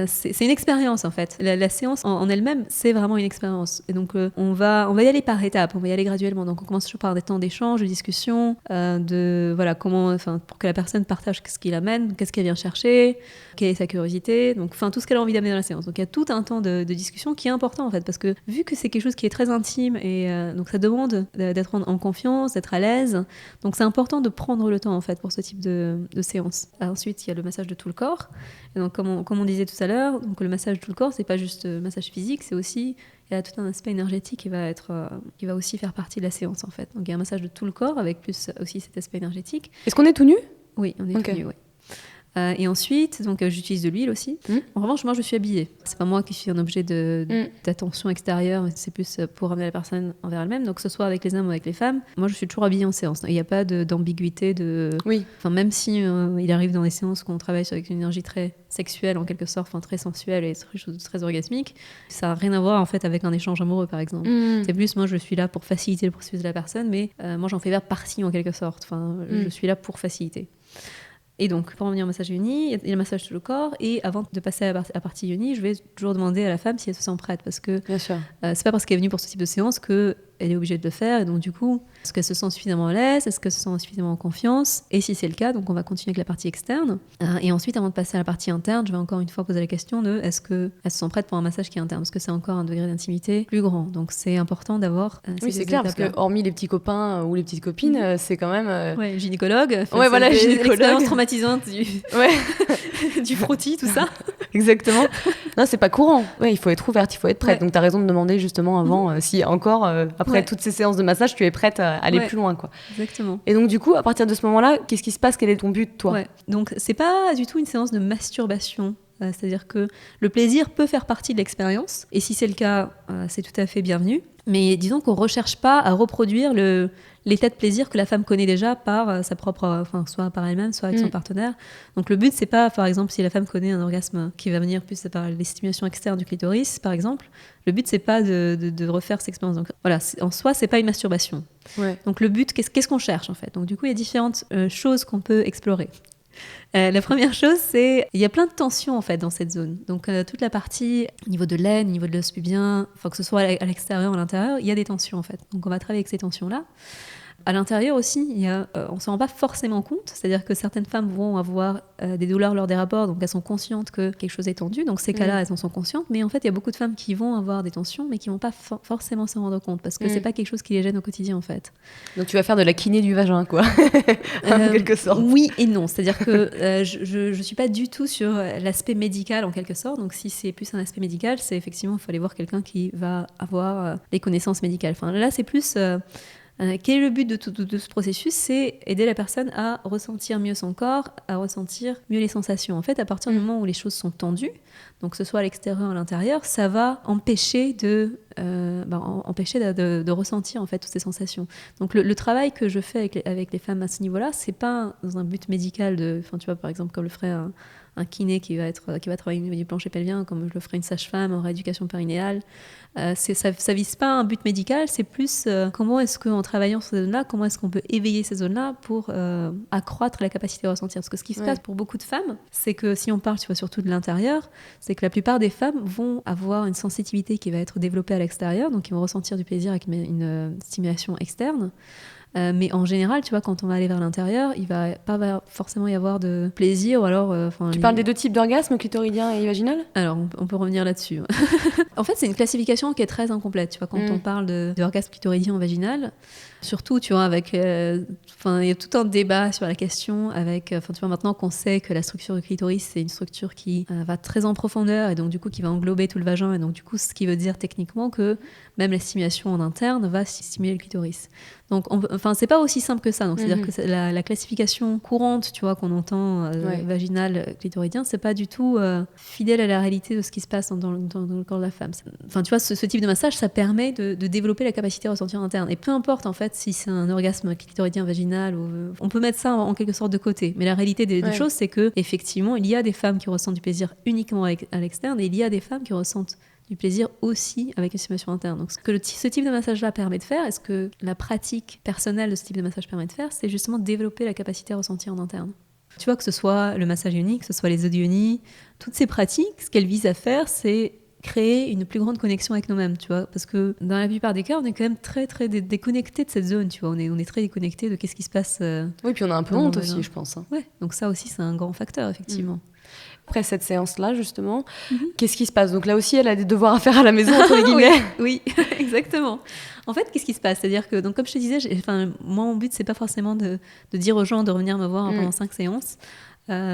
c'est une expérience en fait. La séance en elle-même, c'est vraiment une expérience. Et donc, on va y aller par étapes, on va y aller graduellement. Donc, on commence toujours par des temps d'échange, de discussion, pour que la personne partage ce qu'il amène, qu'est-ce qu'elle vient chercher, quelle est sa curiosité, donc, tout ce qu'elle a envie d'amener dans la séance. Donc, il y a tout un temps de discussion qui est important en fait, parce que vu que c'est quelque chose qui est très intime et donc ça demande d'être en confiance, d'être à l'aise. Donc, c'est important de prendre le temps en fait pour ce type de séance. Ensuite, il y a le massage de tout le corps. Et donc, comme on disait tout à l'heure, donc le massage de tout le corps, c'est pas juste massage physique, c'est aussi il y a tout un aspect énergétique qui va aussi faire partie de la séance en fait. Donc il y a un massage de tout le corps avec plus aussi cet aspect énergétique. Est-ce qu'on est tout nu? Oui, on est tout nu, oui. Et ensuite, donc, j'utilise de l'huile aussi. En revanche, moi, je suis habillée. C'est pas moi qui suis un objet d'attention extérieure, c'est plus pour amener la personne envers elle-même. Donc, que ce soit avec les hommes ou avec les femmes, moi, je suis toujours habillée en séance. Il n'y a pas d'ambiguïté. Même si il arrive dans des séances qu'on travaille avec une énergie très sexuelle, en quelque sorte, très sensuelle et très orgasmique, ça n'a rien à voir en fait avec un échange amoureux, par exemple. C'est plus, moi, je suis là pour faciliter le processus de la personne, mais moi, j'en fais partie en quelque sorte. Je suis là pour faciliter. Et donc, pour revenir au massage yoni, il y a le massage sur le corps. Et avant de passer à la partie yoni, je vais toujours demander à la femme si elle se sent prête. Parce que c'est pas parce qu'elle est venue pour ce type de séance qu'elle est obligée de le faire. Et donc, du coup, est-ce qu'elle se sent suffisamment à l'aise? Est-ce qu'elle se sent suffisamment en confiance? Et si c'est le cas, donc on va continuer avec la partie externe. Et ensuite, avant de passer à la partie interne, je vais encore une fois poser la question de est-ce qu'elle se sent prête pour un massage qui est interne? Parce que c'est encore un degré d'intimité plus grand. Donc, c'est important d'avoir oui, c'est clair, parce que hormis les petits copains ou les petites copines, c'est quand même... Ouais, gynécologue. Gynécologue. Traumatisante du frottis, tout ça. Exactement. Non, c'est pas courant. Ouais, il faut être ouverte, il faut être prête. Donc, tu as raison de demander justement avant si encore, après toutes ces séances de massage, tu es prête à aller plus loin, quoi. Exactement. Et donc, du coup, à partir de ce moment-là, qu'est-ce qui se passe? Quel est ton but, toi? Donc, c'est pas du tout une séance de masturbation. C'est-à-dire que le plaisir peut faire partie de l'expérience. Et si c'est le cas, c'est tout à fait bienvenu. Mais disons qu'on ne recherche pas à reproduire l'état de plaisir que la femme connaît déjà par sa propre, soit par elle-même, soit avec son partenaire. Donc le but, c'est pas, par exemple, si la femme connaît un orgasme qui va venir plus par les stimulations externes du clitoris, par exemple, le but, c'est pas de refaire cette expérience. Donc voilà, en soi, c'est pas une masturbation. Donc le but, qu'est-ce qu'on cherche en fait? Donc du coup, il y a différentes choses qu'on peut explorer. La première chose, c'est il y a plein de tensions en fait dans cette zone. Donc toute la partie au niveau de l'aine, au niveau de l'os pubien, que ce soit à l'extérieur ou à l'intérieur, il y a des tensions en fait. Donc on va travailler avec ces tensions-là. À l'intérieur aussi, on ne s'en rend pas forcément compte, c'est-à-dire que certaines femmes vont avoir des douleurs lors des rapports, donc elles sont conscientes que quelque chose est tendu, donc ces cas-là, elles en sont conscientes, mais en fait, il y a beaucoup de femmes qui vont avoir des tensions, mais qui ne vont pas forcément s'en rendre compte, parce que c'est pas quelque chose qui les gêne au quotidien, en fait. Donc tu vas faire de la kiné du vagin, quoi, en quelque sorte. Oui et non, c'est-à-dire que je ne suis pas du tout sur l'aspect médical, en quelque sorte, donc si c'est plus un aspect médical, c'est effectivement, il faut aller voir quelqu'un qui va avoir les connaissances médicales. Là, c'est plus... quel est le but de ce processus? C'est aider la personne à ressentir mieux son corps, à ressentir mieux les sensations. En fait, à partir du moment où les choses sont tendues, donc que ce soit à l'extérieur ou à l'intérieur, ça va empêcher de ressentir en fait toutes ces sensations. Donc le travail que je fais avec les femmes à ce niveau-là, c'est pas dans un but médical tu vois, par exemple, comme le ferait un kiné qui va travailler au niveau du plancher pelvien, comme je le ferais une sage-femme en rééducation périnéale. Ça vise pas un but médical, c'est plus comment est-ce qu'en travaillant sur ces zones-là, comment est-ce qu'on peut éveiller ces zones-là pour accroître la capacité de ressentir. Parce que ce qui se passe pour beaucoup de femmes, c'est que si on parle surtout de l'intérieur, c'est que la plupart des femmes vont avoir une sensibilité qui va être développée à l'extérieur, donc ils vont ressentir du plaisir avec une stimulation externe. Mais en général, tu vois, quand on va aller vers l'intérieur, il va pas forcément y avoir de plaisir ou alors... Tu parles des deux types d'orgasme, clitoridien et vaginal ? Alors, on peut revenir là-dessus. En fait, c'est une classification qui est très incomplète. Tu vois, quand on parle d'orgasme clitoridien ou vaginal, surtout, tu vois, avec... il y a tout un débat sur la question avec... tu vois, maintenant qu'on sait que la structure du clitoris, c'est une structure qui va très en profondeur et donc, du coup, qui va englober tout le vagin. Et donc, du coup, ce qui veut dire techniquement que même la stimulation en interne va stimuler le clitoris. Donc, c'est pas aussi simple que ça. Donc, c'est-à-dire que la classification courante, tu vois, qu'on entend vaginal, clitoridien, c'est pas du tout fidèle à la réalité de ce qui se passe dans le corps de la femme. Enfin, tu vois, ce type de massage, ça permet de développer la capacité à ressentir interne. Et peu importe, en fait, si c'est un orgasme clitoridien, vaginal, on peut mettre ça en quelque sorte de côté. Mais la réalité des choses, c'est que effectivement, il y a des femmes qui ressentent du plaisir uniquement à l'externe et il y a des femmes qui ressentent du plaisir aussi avec une stimulation interne. Donc, ce que ce type de massage-là permet de faire, et ce que la pratique personnelle de ce type de massage permet de faire, c'est justement développer la capacité à ressentir en interne. Tu vois, que ce soit le massage ionique, que ce soit les odionies, toutes ces pratiques, ce qu'elles visent à faire, c'est créer une plus grande connexion avec nous-mêmes, tu vois, parce que dans la plupart des cas, on est quand même très, très déconnecté de cette zone, tu vois, on est très déconnecté de qu'est-ce qui se passe. Oui, puis on a un peu honte aussi, je pense. Ouais, donc ça aussi, c'est un grand facteur, effectivement. Après cette séance-là, justement, qu'est-ce qui se passe ? Donc là aussi, elle a des devoirs à faire à la maison, entre guillemets. Oui, exactement. En fait, qu'est-ce qui se passe ? C'est-à-dire que, donc, comme je te disais, moi, mon but, c'est pas forcément de dire aux gens de revenir me voir pendant 5 séances.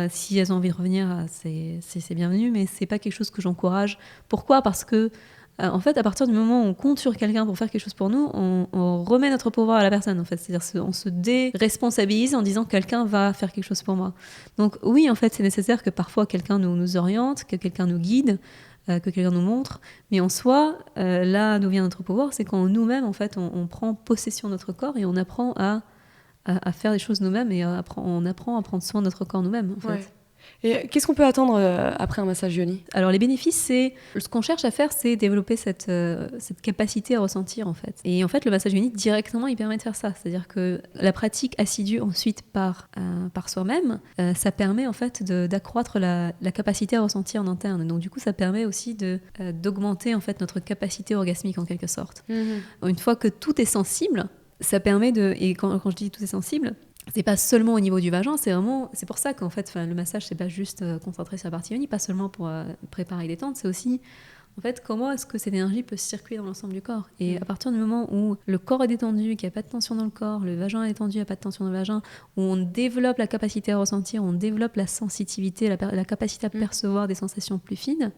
Si elles ont envie de revenir, c'est bienvenu, mais c'est pas quelque chose que j'encourage. Pourquoi ? Parce que en fait, à partir du moment où on compte sur quelqu'un pour faire quelque chose pour nous, on remet notre pouvoir à la personne, en fait. C'est-à-dire on se déresponsabilise en disant que quelqu'un va faire quelque chose pour moi. Donc oui, en fait, c'est nécessaire que parfois quelqu'un nous oriente, que quelqu'un nous guide, que quelqu'un nous montre. Mais en soi, là d'où vient notre pouvoir, c'est quand nous-mêmes, en fait, on prend possession de notre corps et on apprend à faire des choses nous-mêmes et on apprend à prendre soin de notre corps nous-mêmes, en fait. Ouais. Et qu'est-ce qu'on peut attendre après un massage yoni ? Alors les bénéfices, ce qu'on cherche à faire, c'est développer cette capacité à ressentir, en fait. Et en fait, le massage yoni, directement, il permet de faire ça. C'est-à-dire que la pratique assidue ensuite par soi-même, ça permet en fait d'accroître la capacité à ressentir en interne. Et donc du coup, ça permet aussi d'augmenter en fait notre capacité orgasmique en quelque sorte. Une fois que tout est sensible, ça permet et quand je dis tout est sensible, c'est pas seulement au niveau du vagin, c'est pour ça qu'en fait, le massage, c'est pas juste concentré sur la partie yoni, pas seulement pour préparer et détendre, c'est aussi, en fait, comment est-ce que cette énergie peut circuler dans l'ensemble du corps. Et à partir du moment où le corps est détendu, qu'il n'y a pas de tension dans le corps, le vagin est détendu, il n'y a pas de tension dans le vagin, où on développe la capacité à ressentir, on développe la sensitivité, la capacité à percevoir des sensations plus fines,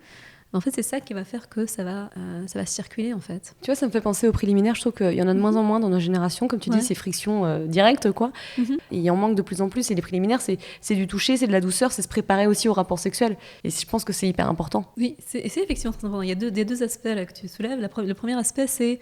en fait, c'est ça qui va faire que ça va circuler, en fait. Tu vois, ça me fait penser aux préliminaires. Je trouve qu'il y en a de moins en moins dans nos générations. Comme tu dis, c'est friction directe, quoi. Et il en manque de plus en plus. Et les préliminaires, c'est du toucher, c'est de la douceur, c'est se préparer aussi au rapport sexuel. Et je pense que c'est hyper important. Oui, c'est effectivement très important. Il y a deux aspects là que tu soulèves. Le premier aspect, c'est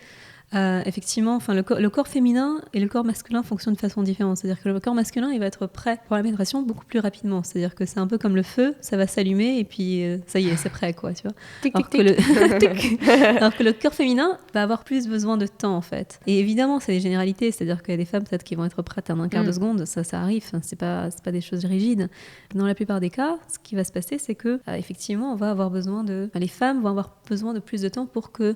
effectivement, le corps féminin et le corps masculin fonctionnent de façon différente. C'est-à-dire que le corps masculin, il va être prêt pour la pénétration beaucoup plus rapidement. C'est-à-dire que c'est un peu comme le feu, ça va s'allumer et puis ça y est, c'est prêt, quoi, tu vois. Alors que le corps féminin va avoir plus besoin de temps, en fait. Et évidemment, c'est des généralités. C'est-à-dire qu'il y a des femmes peut-être qui vont être prêtes en un quart de seconde. Ça arrive. C'est pas des choses rigides. Dans la plupart des cas, ce qui va se passer, c'est que effectivement, on va avoir besoin les femmes vont avoir besoin de plus de temps pour que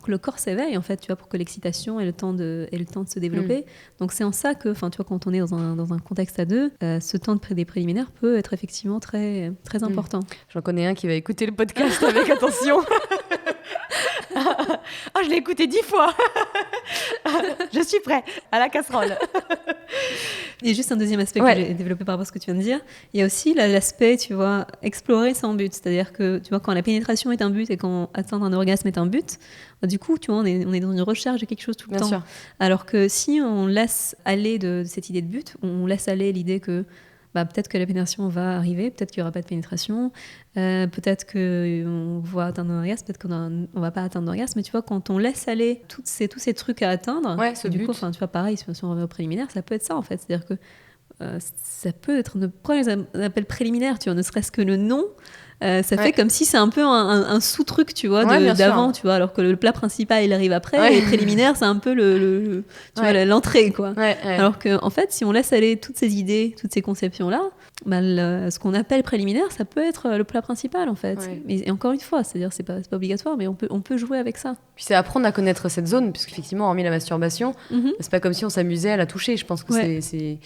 le corps s'éveille, en fait, tu vois, pour que l'excitation ait le temps de se développer. Donc c'est en ça que, tu vois, quand on est dans un contexte à deux, ce temps des préliminaires peut être effectivement très, très important. J'en connais un qui va écouter le podcast avec attention. Je l'ai écouté 10 fois. Je suis prêt à la casserole. Il y a juste un deuxième aspect que j'ai développé par rapport à ce que tu viens de dire. Il y a aussi l'aspect, tu vois, explorer sans but. C'est-à-dire que, tu vois, quand la pénétration est un but et quand atteindre un orgasme est un but, du coup, tu vois, on est dans une recherche de quelque chose tout le temps. Sûr. Alors que si on laisse aller de cette idée de but, on laisse aller l'idée que peut-être que la pénétration va arriver, peut-être qu'il n'y aura pas de pénétration, peut-être qu'on va atteindre un orgasme, peut-être qu'on ne va pas atteindre d'orgasme, mais tu vois, quand on laisse aller tous ces trucs à atteindre, du coup, tu vois, pareil, si on revient au préliminaire, ça peut être ça, en fait. C'est-dire que ça peut être, pourquoi on appelle préliminaire, tu vois, ne serait-ce que le nom, Ça fait comme si c'est un peu un sous-truc, tu vois, Ouais, bien d'avant, sûr. tu vois, alors que le plat principal, il arrive après, Ouais. et les préliminaires, c'est un peu tu vois, l'entrée, quoi. Ouais. Alors que, en fait, si on laisse aller toutes ces idées, toutes ces conceptions-là, bah, ce qu'on appelle préliminaire, ça peut être le plat principal, en fait. Ouais. Et encore une fois, c'est-à-dire, c'est pas obligatoire, mais on peut jouer avec ça. Puis c'est apprendre à connaître cette zone, puisqu'effectivement, hormis la masturbation, Mhm. c'est pas comme si on s'amusait à la toucher. Je pense que Ouais. c'est...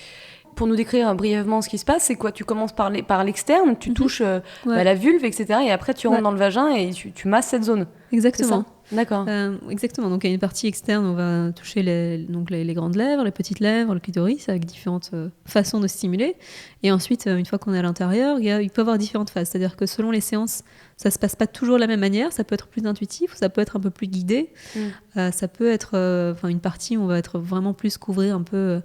Pour nous décrire brièvement ce qui se passe, c'est quoi? Tu commences par l'externe, tu touches Ouais. la vulve, etc. Et après, tu rentres Ouais. dans le vagin et tu masses cette zone. C'est Exactement. ça? D'accord. Exactement. Donc, il y a une partie externe, on va toucher les grandes lèvres, les petites lèvres, le clitoris, avec différentes façons de stimuler. Et ensuite, une fois qu'on est à l'intérieur, il peut y avoir différentes phases. C'est-à-dire que selon les séances, ça se passe pas toujours de la même manière. Ça peut être plus intuitif, ça peut être un peu plus guidé. Ça peut être une partie où on va être vraiment plus couvrir un peu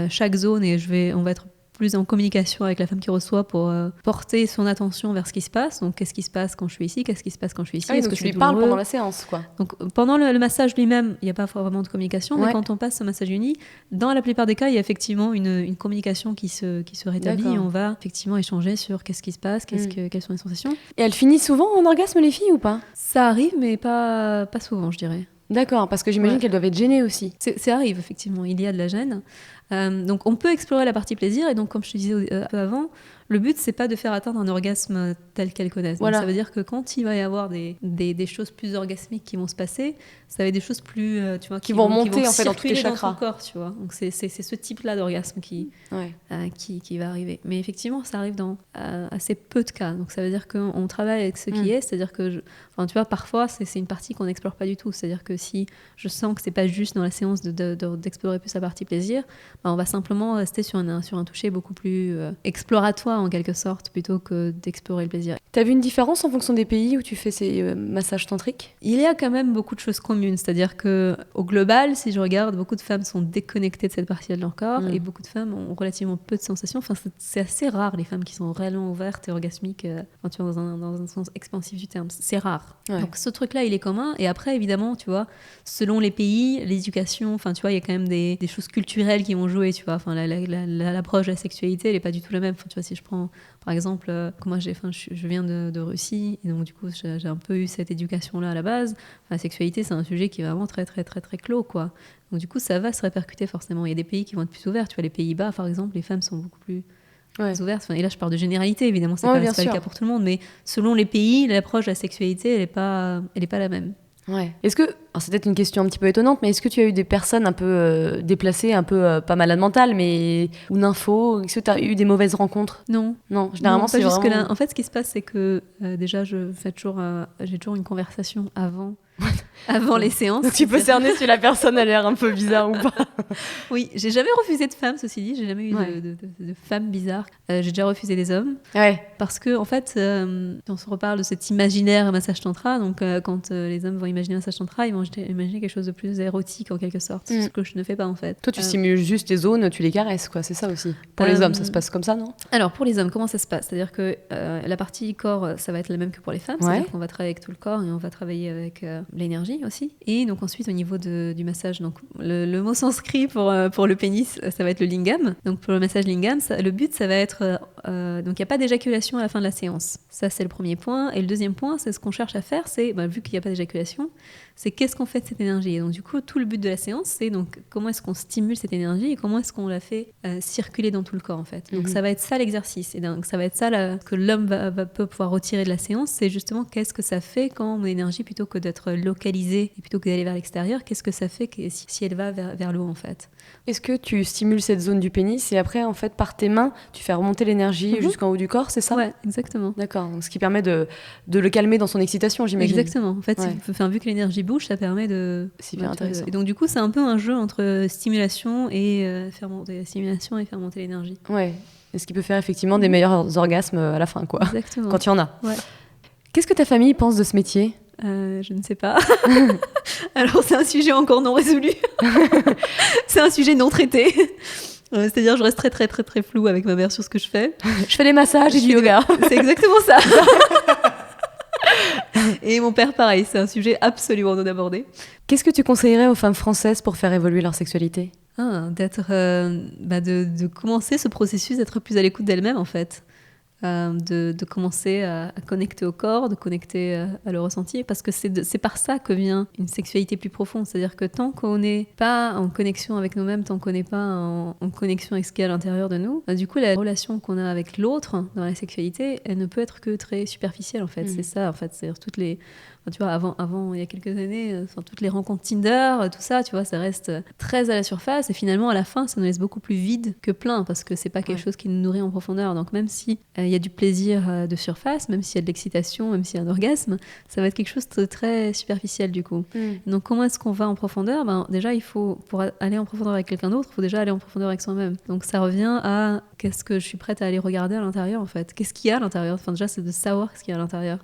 chaque zone et on va être plus en communication avec la femme qui reçoit pour porter son attention vers ce qui se passe. Donc, qu'est-ce qui se passe quand je suis ici? Qu'est-ce qui se passe quand je suis ici? Ah oui, Est-ce donc que tu c'est lui parles douloureux? pendant la séance, quoi. Donc, pendant le massage lui-même, il n'y a pas vraiment de communication, mais Ouais. quand on passe au massage uni, dans la plupart des cas, il y a effectivement une communication qui se rétablit. D'accord. Et on va effectivement échanger sur qu'est-ce qui se passe, quelles sont les sensations. Et elles finissent souvent en orgasme, les filles, ou pas? Ça arrive, mais pas souvent, je dirais. D'accord, parce que j'imagine Ouais. qu'elles doivent être gênées aussi. Ça arrive, effectivement, il y a de la gêne. Donc on peut explorer la partie plaisir, et donc comme je te disais un peu avant, le but c'est pas de faire atteindre un orgasme tel qu'elles connaissent. Voilà. Donc, ça veut dire que quand il va y avoir des choses plus orgasmiques qui vont se passer, ça va être des choses plus, tu vois, Qui vont monter, en fait, dans tous tes circuler chakras. ton corps, tu vois. Donc c'est ce type-là d'orgasme qui va arriver. Mais effectivement, ça arrive dans assez peu de cas. Donc ça veut dire qu'on travaille avec ce qui est, c'est-à-dire que, tu vois, parfois c'est une partie qu'on n'explore pas du tout. C'est-à-dire que si je sens que c'est pas juste dans la séance d'explorer plus la partie plaisir, bah, on va simplement rester sur un toucher beaucoup plus exploratoire en quelque sorte, plutôt que d'explorer le plaisir. T'as vu une différence en fonction des pays où tu fais ces massages tantriques? Il y a quand même beaucoup de choses communes, c'est-à-dire que au global, si je regarde, beaucoup de femmes sont déconnectées de cette partie de leur corps et beaucoup de femmes ont relativement peu de sensations. Enfin, c'est assez rare les femmes qui sont réellement ouvertes et orgasmiques, tu vois, dans un sens expansif du terme. C'est rare. Ouais. Donc ce truc-là, il est commun. Et après, évidemment, tu vois, selon les pays, l'éducation, enfin, tu vois, il y a quand même des choses culturelles qui vont jouer, tu vois. Enfin, l'approche de la sexualité, elle n'est pas du tout la même. Enfin, tu vois, si je prends par exemple, moi je viens de Russie, et donc du coup j'ai un peu eu cette éducation-là à la base. Enfin, la sexualité, c'est un sujet qui est vraiment très très très très clos, quoi. Donc du coup ça va se répercuter forcément. Il y a des pays qui vont être plus ouverts. Tu vois, les Pays-Bas par exemple, les femmes sont beaucoup plus ouvertes. Enfin, et là je parle de généralité, évidemment, c'est pas le cas pour tout le monde, mais selon les pays, l'approche de la sexualité, elle est pas la même. Ouais. Est-ce que, alors c'est peut-être une question un petit peu étonnante, mais est-ce que tu as eu des personnes un peu déplacées, un peu pas malades mentales, mais ou nympho? Est-ce que tu as eu des mauvaises rencontres? Non. Non, généralement non, c'est pas vraiment... jusque-là. En fait, ce qui se passe, c'est que déjà, j'ai toujours une conversation avant les séances. Donc tu peux cerner si la personne a l'air un peu bizarre ou pas. Oui, j'ai jamais refusé de femmes, ceci dit. J'ai jamais eu de femmes bizarres. J'ai déjà refusé des hommes. Ouais. Parce que, en fait, on se reparle de cet imaginaire massage tantra. Donc, quand les hommes vont imaginer un massage tantra, ils vont imaginer quelque chose de plus érotique, en quelque sorte. Ce que je ne fais pas, en fait. Toi, tu stimules juste les zones, tu les caresses, quoi. C'est ça aussi. Pour les hommes, ça se passe comme ça, non? Alors, pour les hommes, comment ça se passe? C'est-à-dire que la partie corps, ça va être la même que pour les femmes. C'est-à-dire qu'on va travailler avec tout le corps et on va travailler avec l'énergie aussi. Et donc ensuite au niveau du massage, donc le mot sanskrit pour le pénis, ça va être le lingam. Donc pour le massage lingam, le but ça va être donc il n'y a pas d'éjaculation à la fin de la séance. Ça c'est le premier point. Et le deuxième point, c'est ce qu'on cherche à faire, c'est vu qu'il n'y a pas d'éjaculation, c'est qu'est-ce qu'on fait de cette énergie. Et donc du coup tout le but de la séance, c'est donc comment est-ce qu'on stimule cette énergie et comment est-ce qu'on la fait circuler dans tout le corps en fait. Donc ça va être ça l'exercice. Et donc ça va être ça que l'homme peut pouvoir retirer de la séance, c'est justement qu'est-ce que ça fait quand mon énergie, plutôt que d'être localisée et plutôt que d'aller vers l'extérieur, qu'est-ce que ça fait si elle va vers le haut en fait. Est-ce que tu stimules cette zone du pénis et après en fait par tes mains tu fais remonter l'énergie jusqu'en haut du corps, c'est ça? Ouais, exactement. D'accord, donc ce qui permet de le calmer dans son excitation, j'imagine. Exactement, en fait vu que l'énergie bouge, ça permet de... C'est bien intéressant. Et donc du coup c'est un peu un jeu entre stimulation et faire monter l'énergie. Ouais, et ce qui peut faire effectivement des meilleurs orgasmes à la fin, quoi. Exactement. Quand il y en a. Ouais. Qu'est-ce que ta famille pense de ce métier? Je ne sais pas. Alors c'est un sujet encore non résolu. C'est un sujet non traité. C'est-à-dire je reste très très très très floue avec ma mère sur ce que je fais. Je fais des massages et du yoga. C'est exactement ça. Et mon père pareil, c'est un sujet absolument non abordé. Qu'est-ce que tu conseillerais aux femmes françaises pour faire évoluer leur sexualité? De commencer ce processus d'être plus à l'écoute d'elles-mêmes en fait. de commencer à connecter au corps, de connecter à le ressenti, parce que c'est par ça que vient une sexualité plus profonde. C'est-à-dire que tant qu'on n'est pas en connexion avec nous-mêmes, tant qu'on n'est pas en connexion avec ce qu'il y a à l'intérieur de nous, du coup, la relation qu'on a avec l'autre dans la sexualité, elle ne peut être que très superficielle, en fait. C'est ça, en fait. C'est-à-dire toutes les... Tu vois, avant, il y a quelques années, toutes les rencontres Tinder, tout ça, tu vois, ça reste très à la surface. Et finalement, à la fin, ça nous laisse beaucoup plus vide que plein, parce que c'est pas quelque chose qui nous nourrit en profondeur. Donc même si il y a du plaisir de surface, même s'il y a de l'excitation, même s'il y a un orgasme, ça va être quelque chose de très superficiel, du coup. Donc comment est-ce qu'on va en profondeur ? Déjà, pour aller en profondeur avec quelqu'un d'autre, il faut déjà aller en profondeur avec soi-même. Donc ça revient à qu'est-ce que je suis prête à aller regarder à l'intérieur, en fait. Qu'est-ce qu'il y a à l'intérieur ? Enfin, déjà, c'est de savoir ce qu'il y a à l'intérieur.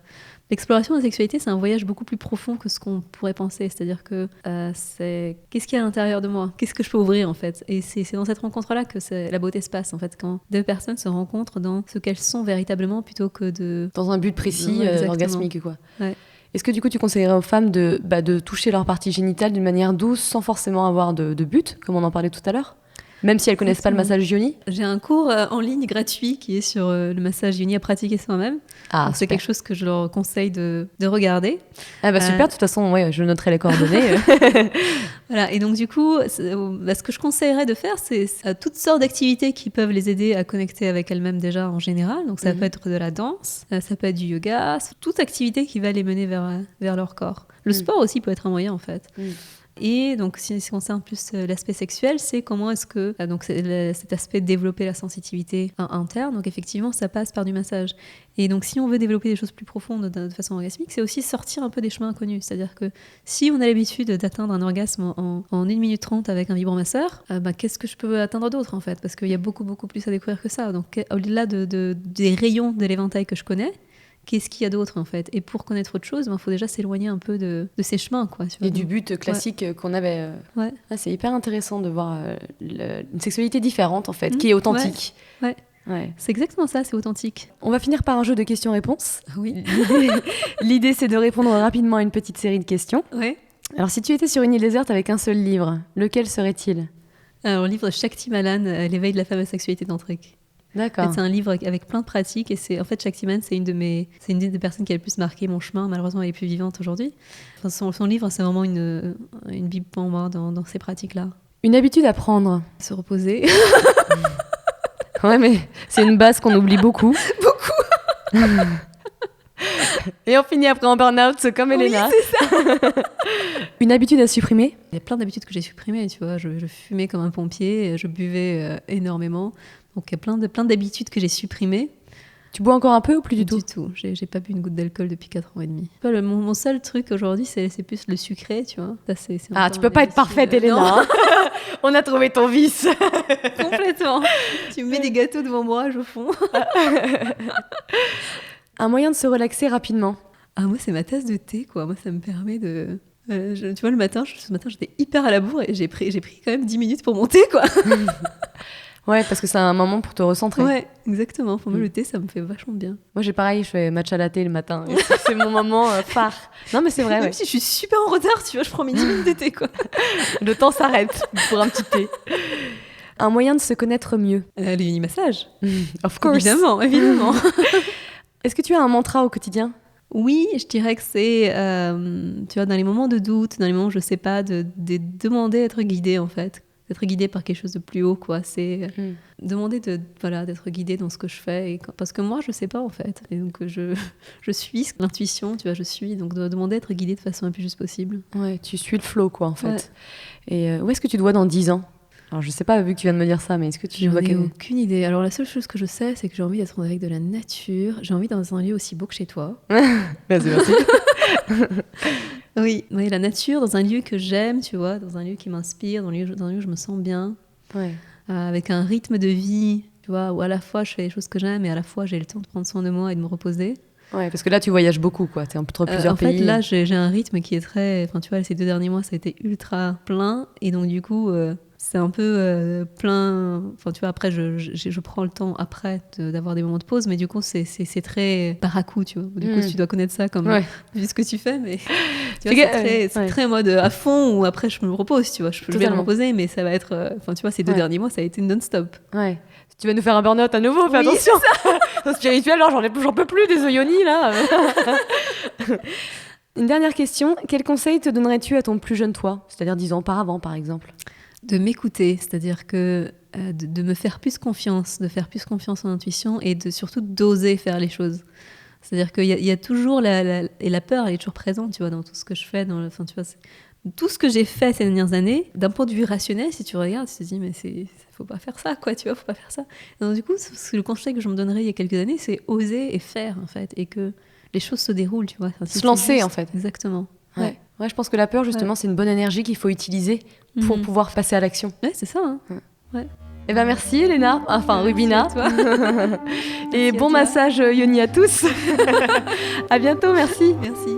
L'exploration de la sexualité, c'est un voyage beaucoup plus profond que ce qu'on pourrait penser. C'est-à-dire que c'est qu'est-ce qu'il y a à l'intérieur de moi ? Qu'est-ce que je peux ouvrir, en fait ? Et c'est dans cette rencontre-là que la beauté se passe, en fait, quand deux personnes se rencontrent dans ce qu'elles sont véritablement plutôt que de... Dans un but précis, orgasmique, quoi. Ouais. Est-ce que du coup, tu conseillerais aux femmes de toucher leur partie génitale d'une manière douce, sans forcément avoir de but, comme on en parlait tout à l'heure ? Même si elles connaissent pas le massage yoni. J'ai un cours en ligne gratuit qui est sur le massage yoni à pratiquer soi-même. Donc, c'est quelque chose que je leur conseille de regarder. Ah bah super, de toute façon, ouais, je noterai les coordonnées. Voilà, et donc du coup, ce que je conseillerais de faire, c'est toutes sortes d'activités qui peuvent les aider à connecter avec elles-mêmes déjà en général. Donc ça peut être de la danse, ça peut être du yoga, toute activité qui va les mener vers leur corps. Le sport aussi peut être un moyen, en fait. Et donc, si on concerne plus l'aspect sexuel, c'est comment est-ce que donc cet aspect de développer la sensibilité interne. Donc, effectivement, ça passe par du massage. Et donc, si on veut développer des choses plus profondes de façon orgasmique, c'est aussi sortir un peu des chemins inconnus. C'est-à-dire que si on a l'habitude d'atteindre un orgasme en 1 minute 30 avec un vibromasseur, qu'est-ce que je peux atteindre d'autre, en fait ? Parce qu'il y a beaucoup, beaucoup plus à découvrir que ça. Donc, au-delà des rayons de l'éventail que je connais, qu'est-ce qu'il y a d'autre, en fait ? Et pour connaître autre chose, il faut déjà s'éloigner un peu de ces chemins, quoi. Et du but classique qu'on avait. Ouais. C'est hyper intéressant de voir une sexualité différente, en fait, qui est authentique. Ouais. C'est exactement ça, c'est authentique. On va finir par un jeu de questions-réponses. Oui. L'idée, c'est de répondre rapidement à une petite série de questions. Ouais. Alors, si tu étais sur une île déserte avec un seul livre, lequel serait-il ? Alors, le livre de Shakti Malan, L'éveil de la femme à la sexualité tantrique. D'accord. En fait, c'est un livre avec plein de pratiques et Shakti Malan, c'est une des personnes qui a le plus marqué mon chemin. Malheureusement, elle est plus vivante aujourd'hui. Enfin, son livre, c'est vraiment une bible pour moi dans ces pratiques-là. Une habitude à prendre ? Se reposer. Ouais, mais c'est une base qu'on oublie beaucoup. Beaucoup. Et on finit après en burn-out comme Elena. Oui, c'est ça. Une habitude à supprimer ? Il y a plein d'habitudes que j'ai supprimées, tu vois. Je fumais comme un pompier, je buvais énormément. Donc il y a plein d'habitudes que j'ai supprimées. Tu bois encore un peu ou plus du tout ? Du tout. J'ai pas bu une goutte d'alcool depuis 4 ans et demi. Mon seul truc aujourd'hui, c'est plus le sucré, tu vois. Ça, tu peux pas être parfaite, Elena. Hein. On a trouvé ton vice. Complètement. Tu mets des gâteaux devant moi, je fonds. Un moyen de se relaxer rapidement ? Moi, c'est ma tasse de thé, quoi. Moi, ça me permet de... tu vois, ce matin, j'étais hyper à la bourre et j'ai pris quand même 10 minutes pour mon thé, quoi. Ouais, parce que c'est un moment pour te recentrer. Ouais, exactement. Pour moi, le thé, ça me fait vachement bien. Moi, j'ai pareil, je fais matcha latte le matin. Et c'est mon moment phare. Non, mais c'est vrai. Même si je suis super en retard, tu vois, je prends mes 10 minutes de thé, quoi. Le temps s'arrête pour un petit thé. Un moyen de se connaître mieux. Le unimassage. Of course. Évidemment. Est-ce que tu as un mantra au quotidien ? Oui, je dirais que c'est, tu vois, dans les moments de doute, dans les moments où je sais pas, de demander à être guidée, en fait. D'être guidée par quelque chose de plus haut, quoi. C'est demander d'être guidée dans ce que je fais. Parce que moi, je sais pas, en fait. Et donc, je suis l'intuition, tu vois, je suis. Donc, de demander d'être guidée de façon la plus juste possible. Ouais, tu suis le flow, quoi, en fait. Ouais. Et où est-ce que tu te vois dans 10 ans ? Alors, je sais pas, vu que tu viens de me dire ça, mais est-ce que tu vois... J'en ai aucune idée. Alors, la seule chose que je sais, c'est que j'ai envie d'être avec de la nature. J'ai envie dans un lieu aussi beau que chez toi. Merci. Oui, la nature, dans un lieu que j'aime, tu vois, dans un lieu qui m'inspire, dans un lieu où je me sens bien, avec un rythme de vie, tu vois, où à la fois je fais les choses que j'aime et à la fois j'ai le temps de prendre soin de moi et de me reposer. Ouais, parce que là, tu voyages beaucoup, quoi. T'es entre plusieurs pays. En fait, là, j'ai un rythme qui est très... Enfin, tu vois, ces 2 derniers mois, ça a été ultra plein. Et donc, du coup, c'est un peu plein... Enfin, tu vois, après, je prends le temps après d'avoir des moments de pause. Mais du coup, c'est très par à coup, tu vois. Du coup, si tu dois connaître ça comme... Vu ce que tu fais, mais... Tu vois, c'est très mode à fond, ou après, je me repose, tu vois. Je peux bien me reposer, mais ça va être... Enfin, tu vois, ces 2 derniers mois, ça a été non-stop. Ouais. Tu vas nous faire un burn-out à nouveau, fais attention. C'est spirituel, genre j'en peux plus des yoni là. Une dernière question, quel conseil te donnerais-tu à ton plus jeune toi, c'est-à-dire 10 ans auparavant par exemple? De m'écouter, c'est-à-dire que de me faire plus confiance, de faire plus confiance en intuition et surtout d'oser faire les choses. C'est-à-dire qu'il y a toujours et la peur, elle est toujours présente, tu vois, dans tout ce que je fais, tu vois, tout ce que j'ai fait ces dernières années, d'un point de vue rationnel, si tu regardes, tu te dis, mais faut pas faire ça, quoi, tu vois, faut pas faire ça. Et donc, du coup, le conseil que je me donnerais il y a quelques années, c'est oser et faire, en fait, et que les choses se déroulent, tu vois. Se lancer, en fait. Exactement. Ouais, je pense que la peur, justement, c'est une bonne énergie qu'il faut utiliser pour pouvoir passer à l'action. Ouais, c'est ça, hein. Ouais. Eh ben merci Elena, enfin Rubina. Et bon massage yoni à tous. À bientôt, merci. Merci.